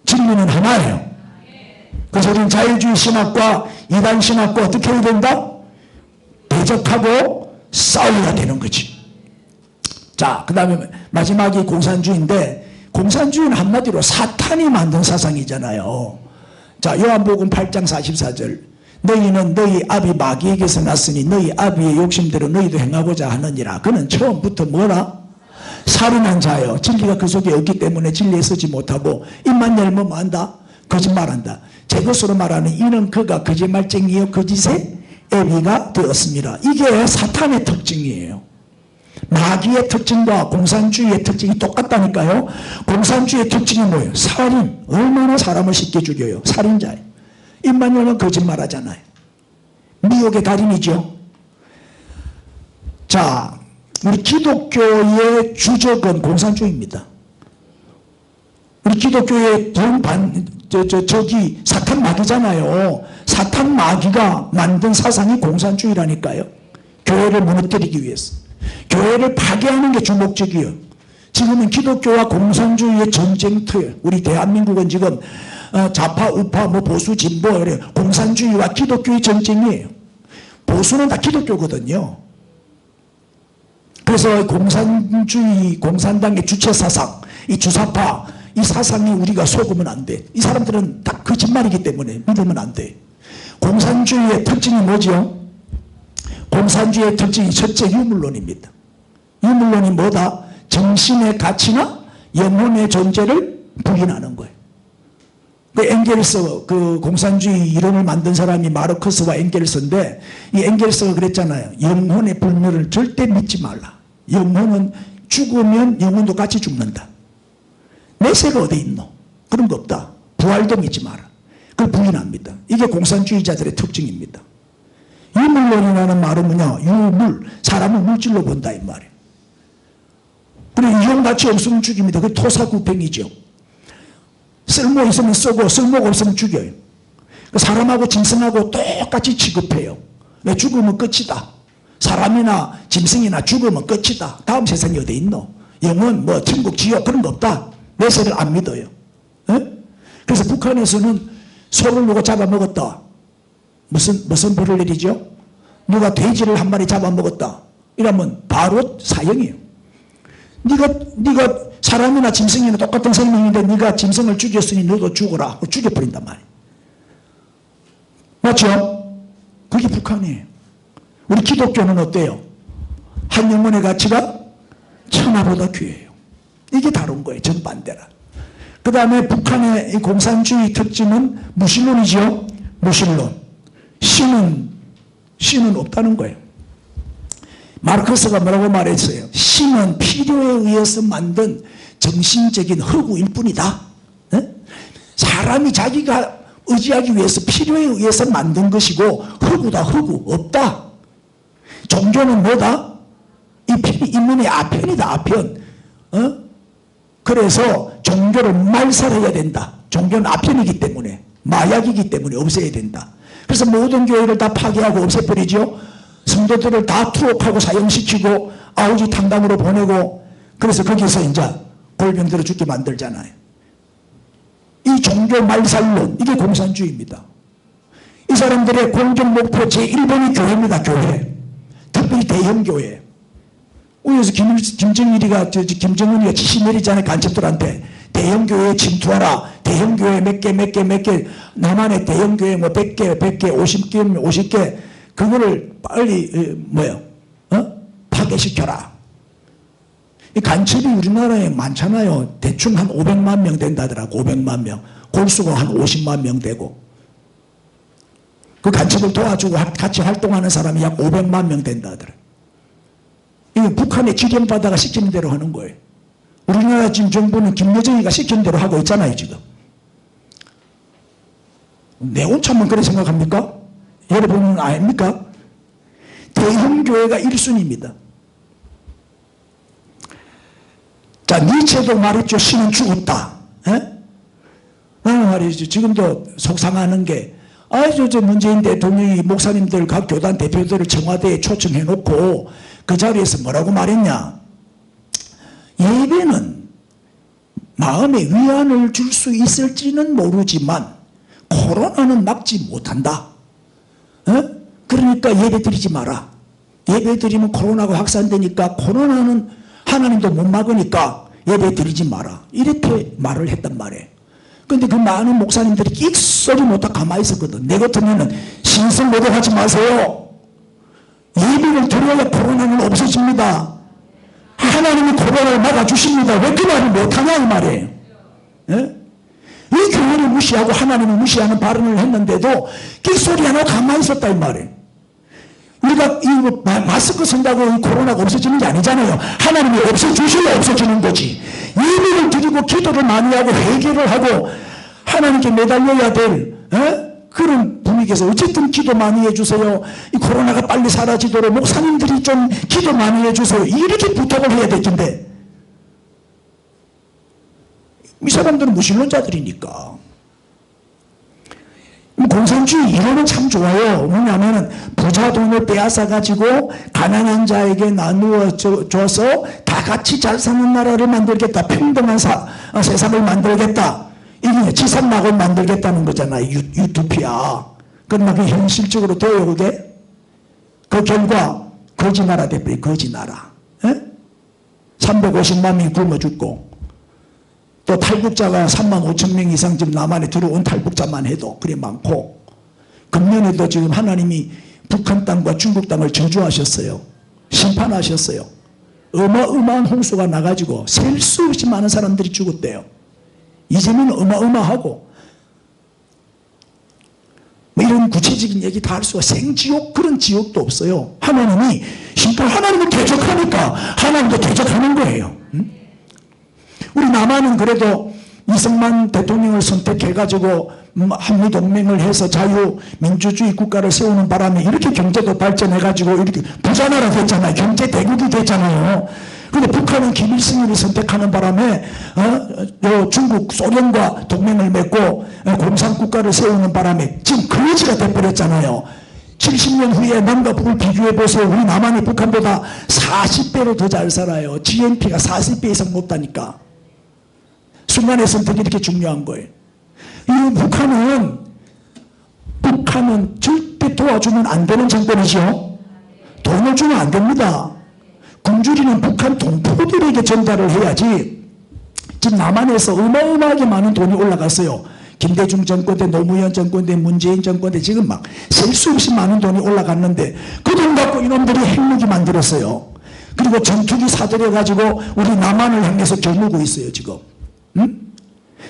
진리는 하나예요. 그래서 우리는 자유주의 신학과 이단 신학과 어떻게 해야 된다? 대적하고 싸워야 되는 거지. 자, 그 다음에 마지막이 공산주의인데, 공산주의는 한마디로 사탄이 만든 사상이잖아요. 자, 요한복음 8장 44절. 너희는 너희 아비 마귀에게서 났으니 너희 아비의 욕심대로 너희도 행하고자 하느니라. 그는 처음부터 뭐라? 살인한 자요. 진리가 그 속에 없기 때문에 진리에 서지 못하고 입만 열면 뭐한다? 거짓말한다. 제 것으로 말하는 이는 그가 거짓말쟁이요 거짓의 애비가 되었습니다. 이게 사탄의 특징이에요. 마귀의 특징과 공산주의의 특징이 똑같다니까요. 공산주의의 특징이 뭐예요? 살인. 얼마나 사람을 쉽게 죽여요. 살인자예요. 입만 열면 거짓말하잖아요. 미혹의 달인이죠. 자, 우리 기독교의 주적은 공산주의입니다. 우리 기독교의 적이 사탄 마귀잖아요. 사탄 마귀가 만든 사상이 공산주의라니까요. 교회를 무너뜨리기 위해서. 교회를 파괴하는 게 주목적이에요. 지금은 기독교와 공산주의의 전쟁터예요. 우리 대한민국은 지금 좌파, 우파, 뭐 보수, 진보, 공산주의와 기독교의 전쟁이에요. 보수는 다 기독교거든요. 그래서 공산주의, 공산당의 주체 사상, 이 주사파, 이 사상이 우리가 속으면 안 돼. 이 사람들은 다 거짓말이기 때문에 믿으면 안 돼. 공산주의의 특징이 뭐죠? 공산주의의 특징이 첫째 유물론입니다. 유물론이 뭐다? 정신의 가치나 영혼의 존재를 부인하는 거예요. 그 엥겔스, 그 공산주의 이론을 만든 사람이 마르크스와 엥겔스인데, 이 엥겔스가 그랬잖아요. 영혼의 불멸을 절대 믿지 말라. 영혼은 죽으면 영혼도 같이 죽는다. 내세가 어디 있노? 그런 거 없다. 부활도 믿지 마라. 그걸 부인합니다. 이게 공산주의자들의 특징입니다. 유물론이라는 말은 뭐냐? 유물, 사람을 물질로 본다 이 말이에요. 그래 이용가치 없으면 죽입니다. 그게 토사구팽이죠. 쓸모 있으면 쓰고 쓸모가 없으면 죽여요. 사람하고 짐승하고 똑같이 취급해요. 왜? 죽으면 끝이다. 사람이나 짐승이나 죽으면 끝이다. 다음 세상이 어디 있노? 영원 뭐 천국 지옥 그런 거 없다. 내세를 안 믿어요. 에? 그래서 북한에서는 소를 누가 잡아먹었다. 무슨 벌을 내리죠? 누가 돼지를 한 마리 잡아먹었다. 이러면 바로 사형이에요. 네가 사람이나 짐승이나 똑같은 생명인데 네가 짐승을 죽였으니 너도 죽어라. 죽여버린단 말이에요. 맞죠? 그게 북한이에요. 우리 기독교는 어때요? 한 영혼의 가치가 천하보다 귀해요. 이게 다른 거예요. 정반대라. 그 다음에 북한의 이 공산주의 특징은 무신론이죠. 무신론. 신은 없다는 거예요. 마르크스가 뭐라고 말했어요? 신은 필요에 의해서 만든 정신적인 허구일 뿐이다. 네? 사람이 자기가 의지하기 위해서 필요에 의해서 만든 것이고 허구다. 허구 없다. 종교는 뭐다? 인문의 아편이다. 아편. 그래서 종교를 말살해야 된다. 종교는 아편이기 때문에 마약이기 때문에 없애야 된다. 그래서 모든 교회를 다 파괴하고 없애버리죠. 성도들을 다 투옥하고 사형시키고 아우지 탕당으로 보내고 그래서 거기서 이제 골병들어 죽게 만들잖아요. 이 종교 말살론 이게 공산주의입니다. 이 사람들의 공적 목표 제1번이 교회입니다. 교회. 특별히 대형교회. 우리에서 김정은이가 지시 내리잖아요. 간첩들한테 대형교회에 침투하라. 대형교회 몇 개 남한의 대형교회 뭐 100개 50개 그거를 빨리 파괴시켜라. 이 간첩이 우리나라에 많잖아요. 대충 한 500만 명 된다더라고. 500만 명. 골수가 한 50만 명 되고 그 간첩을 도와주고 같이 활동하는 사람이 약 500만 명 된다더라고. 이게 북한의 지령바다가 시키는 대로 하는 거예요. 우리나라 지금 정부는 김여정이가 시키는 대로 하고 있잖아요. 지금. 내온참만 그렇게 생각합니까? 여러분은 아닙니까? 대형교회가 1순위입니다. 자, 니체도 말했죠. 신은 죽었다. 나는 말이죠. 지금도 속상하는 게 저 문재인 대통령이 목사님들 각 교단 대표들을 청와대에 초청해 놓고 그 자리에서 뭐라고 말했냐. 예배는 마음에 위안을 줄 수 있을지는 모르지만 코로나는 막지 못한다. 그러니까 예배 드리지 마라. 예배 드리면 코로나가 확산되니까 코로나는 하나님도 못 막으니까 예배 드리지 마라. 이렇게 말을 했단 말이에요. 그런데 그 많은 목사님들이 끽소리 못하고 가만히 있었거든. 내 같으면 신성 모독하지 마세요. 예배를 드려야 코로나는 없어집니다. 하나님이 코로나를 막아주십니다. 왜 그 말을 못하냐 이 말이에요. 이 교회를 무시하고 하나님을 무시하는 발언을 했는데도 끽소리 안 하고 가만히 있었다 이 말이에요. 우리가 이 마스크 쓴다고 이 코로나가 없어지는 게 아니잖아요. 하나님이 없애주시면 없어지는 거지. 예배를 드리고 기도를 많이 하고 회개를 하고 하나님께 매달려야 될 그런 분위기에서 어쨌든 기도 많이 해주세요. 이 코로나가 빨리 사라지도록 목사님들이 좀 기도 많이 해주세요. 이렇게 부탁을 해야 될 텐데 이 사람들은 무신론자들이니까. 공산주의 이론은 참 좋아요. 뭐냐면은 부자 돈을 빼앗아가지고 가난한 자에게 나누어 줘서 다 같이 잘 사는 나라를 만들겠다. 평등한 세상을 만들겠다. 이게 지상낙을 만들겠다는 거잖아요. 유토피아. 그러나 그게 현실적으로 돼요, 그게? 그 결과 거지 나라 돼버려, 거지 나라. 350만 명이 굶어 죽고 또 탈북자가 3만 5천 명 이상 지금 남한에 들어온 탈북자만 해도 그래 많고 금년에도 지금 하나님이 북한 땅과 중국 땅을 저주하셨어요. 심판하셨어요. 어마어마한 홍수가 나가지고 셀 수 없이 많은 사람들이 죽었대요. 이제는 어마어마하고 뭐 이런 구체적인 얘기 다 할 수가 생지옥 그런 지옥도 없어요. 하나님이 심판 하나님을 대적하니까 하나님도 대적하는 거예요. 우리 남한은 그래도 이승만 대통령을 선택해가지고 한미동맹을 해서 자유민주주의 국가를 세우는 바람에 이렇게 경제도 발전해가지고 이렇게 부자나라 됐잖아요. 경제 대국이 됐잖아요. 그런데 북한은 김일성을 선택하는 바람에 중국, 소련과 동맹을 맺고 공산국가를 세우는 바람에 지금 거지가 돼버렸잖아요. 70년 후에 남과 북을 비교해보세요. 우리 남한이 북한보다 40배로 더 잘 살아요. GNP가 40배 이상 높다니까. 순간의 선택이 이렇게 중요한 거예요. 이 북한은 절대 도와주면 안 되는 정권이죠. 돈을 주면 안 됩니다. 굶주리는 북한 동포들에게 전달을 해야지. 지금 남한에서 어마어마하게 많은 돈이 올라갔어요. 김대중 정권 때, 노무현 정권 때, 문재인 정권 때 지금 막 셀 수 없이 많은 돈이 올라갔는데 그 돈 갖고 이놈들이 핵무기 만들었어요. 그리고 전투기 사들여가지고 우리 남한을 향해서 겨누고 있어요 지금. 응?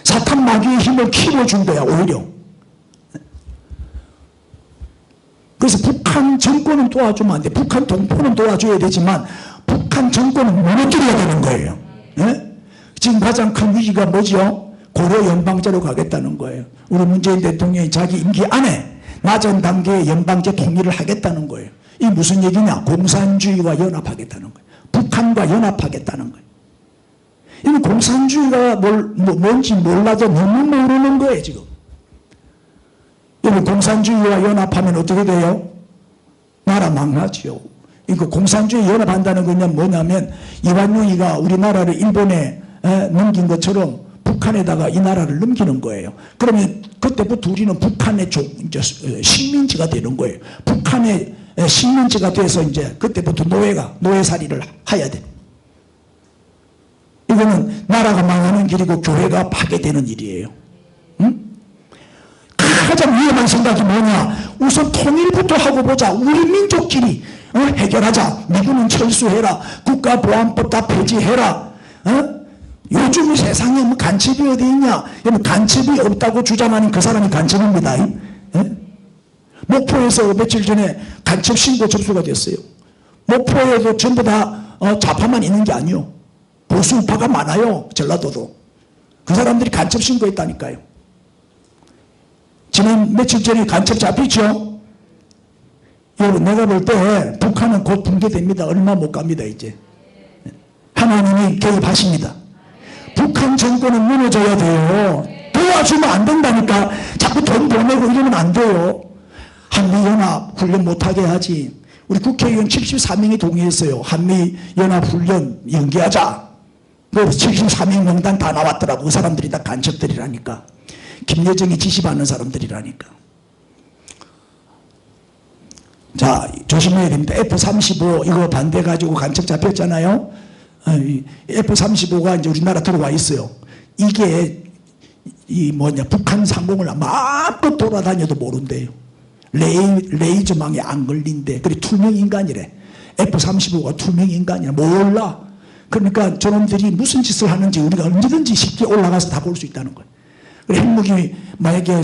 사탄 마귀의 힘을 키워준 거야 오히려. 그래서 북한 정권은 도와주면 안 돼. 북한 동포는 도와줘야 되지만 북한 정권은 무너뜨려야 되는 거예요. 예? 지금 가장 큰 위기가 뭐죠? 고려 연방제로 가겠다는 거예요. 우리 문재인 대통령이 자기 임기 안에 낮은 단계의 연방제 통일을 하겠다는 거예요. 이게 무슨 얘기냐? 공산주의와 연합하겠다는 거예요. 북한과 연합하겠다는 거예요. 이는 공산주의가 뭔지 몰라도 너무 모르는 거예요 지금. 여러분 공산주의와 연합하면 어떻게 돼요? 나라 망하지요. 이거 공산주의 연합한다는 건 뭐냐면 이완용이가 우리나라를 일본에 넘긴 것처럼 북한에다가 이 나라를 넘기는 거예요. 그러면 그때부터 우리는 북한의 식민지가 되는 거예요. 북한의 식민지가 돼서 이제 그때부터 노예살이를 해야 돼. 이거는 나라가 망하는 길이고 교회가 파괴되는 일이에요. 응? 가장 위험한 생각이 뭐냐? 우선 통일부터 하고 보자. 우리 민족끼리 해결하자. 미군은 철수해라. 국가보안법 다 폐지해라. 요즘 세상에 뭐 간첩이 어디 있냐? 간첩이 없다고 주장하는 그 사람이 간첩입니다. 목포에서 며칠 전에 간첩 신고 접수가 됐어요. 목포에도 전부 다 좌파만 있는 게 아니요. 보수파가 많아요. 전라도도. 그 사람들이 간첩 신고했다니까요. 지난 며칠 전에 간첩 잡혔죠? 여러분 내가 볼 때 북한은 곧 붕괴됩니다. 얼마 못 갑니다 이제. 하나님이 개입하십니다. 북한 정권은 무너져야 돼요. 도와주면 안 된다니까. 자꾸 돈 보내고 이러면 안 돼요. 한미연합 훈련 못하게 하지. 우리 국회의원 74명이 동의했어요. 한미연합훈련 연기하자. 그래서 74명 명단 다 나왔더라고. 그 사람들이 다 간첩들이라니까. 김여정이 지시받는 사람들이라니까. 자, 조심해야 됩니다. F-35 이거 반대가지고 간첩 잡혔잖아요. F-35가 이제 우리나라 들어와 있어요. 이게 북한 상공을 마음껏 돌아다녀도 모른대요. 레이저망에 안 걸린대. 그래 투명 인간이래. F-35가 투명 인간이야. 몰라. 그러니까 저놈들이 무슨 짓을 하는지 우리가 언제든지 쉽게 올라가서 다 볼 수 있다는 거예요. 그래 핵무기 만약에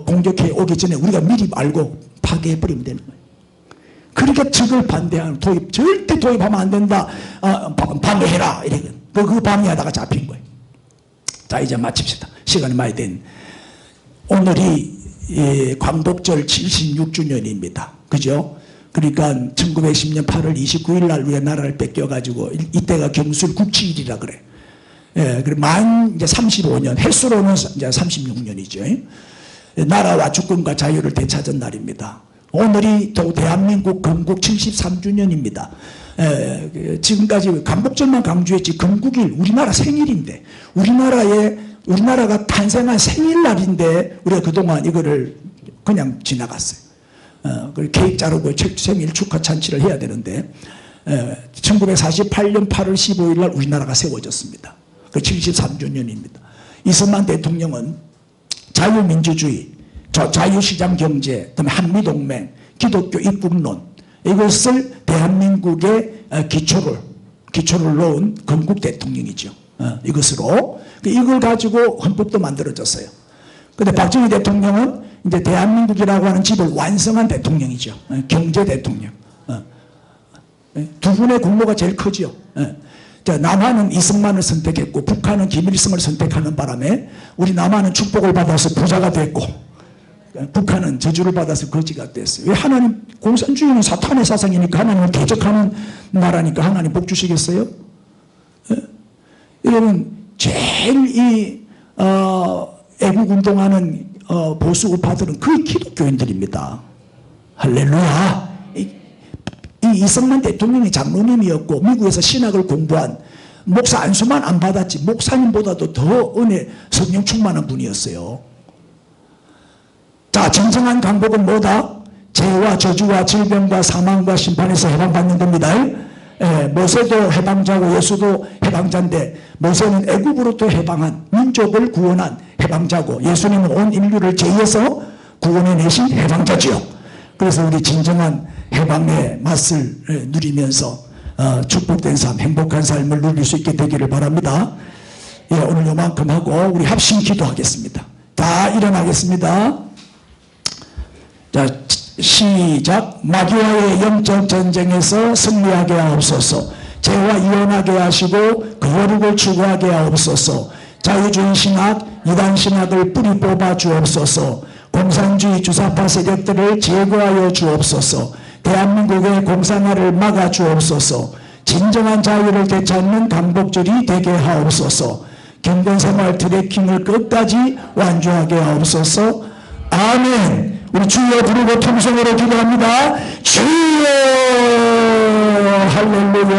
공격해 오기 전에 우리가 미리 알고 파괴해버리면 되는 거예요. 그러니까 적을 반대하는 절대 도입하면 안 된다. 방해해라. 이래. 그 방해하다가 잡힌 거예요. 자 이제 마칩시다. 시간이 많이 된. 오늘이 광복절 76주년입니다. 그죠? 그러니까 1910년 8월 29일 날 우리가 나라를 뺏겨가지고 이때가 경술 국치일이라 그래. 예, 그리고 만 이제 35년, 횟수로는 이제 36년이죠. 나라와 주권과 자유를 되찾은 날입니다. 오늘이 또 대한민국 건국 73주년입니다. 지금까지 광복절만 강조했지 건국일 우리나라 생일인데 우리나라가 탄생한 생일날인데 우리가 그동안 이거를 그냥 지나갔어요. 케이크 자르고 생일 축하 잔치를 해야 되는데 1948년 8월 15일 날 우리나라가 세워졌습니다. 그 73주년입니다. 이승만 대통령은 자유민주주의, 자유시장경제, 그다음에 한미동맹, 기독교 입국론 이것을 대한민국의 기초를 놓은 건국 대통령이죠. 이것으로 이걸 가지고 헌법도 만들어졌어요. 그런데 박정희 대통령은 이제 대한민국이라고 하는 집을 완성한 대통령이죠. 경제 대통령. 두 분의 공로가 제일 크죠. 남한은 이승만을 선택했고 북한은 김일성을 선택하는 바람에 우리 남한은 축복을 받아서 부자가 됐고 북한은 저주를 받아서 거지가 됐어요. 왜? 하나님, 공산주의는 사탄의 사상이니까 하나님을 대적하는 나라니까 하나님 복 주시겠어요? 예? 여러분, 제일 애국운동하는 보수 우파들은 거의 기독교인들입니다. 할렐루야. 이승만 대통령이 장로님이었고 미국에서 신학을 공부한 목사 안수만 안 받았지 목사님보다도 더 은혜 성령 충만한 분이었어요. 자, 진정한 강복은 뭐다? 죄와 저주와 질병과 사망과 심판에서 해방받는 겁니다. 모세도 해방자고 예수도 해방자인데 모세는 애굽으로부터 해방한 민족을 구원한 해방자고 예수님은 온 인류를 죄에서 구원해내신 해방자지요. 그래서 우리 진정한 해방의 맛을 누리면서 축복된 삶, 행복한 삶을 누릴 수 있게 되기를 바랍니다. 예, 오늘 요만큼 하고 우리 합심 기도하겠습니다. 다 일어나겠습니다. 자, 시작. 마귀와의 영적 전쟁에서 승리하게 하옵소서. 죄와 이혼하게 하시고 거룩을 추구하게 하옵소서. 자유주의 신학, 이단 신학을 뿌리 뽑아 주옵소서. 공산주의 주사파 세력들을 제거하여 주옵소서. 대한민국의 공산화를 막아 주옵소서. 진정한 자유를 되찾는 강복절이 되게 하옵소서. 경건생활 트래킹을 끝까지 완주하게 하옵소서. 아멘. 우리 주여 부르고 통성으로 기도합니다. 주여. 할렐루야.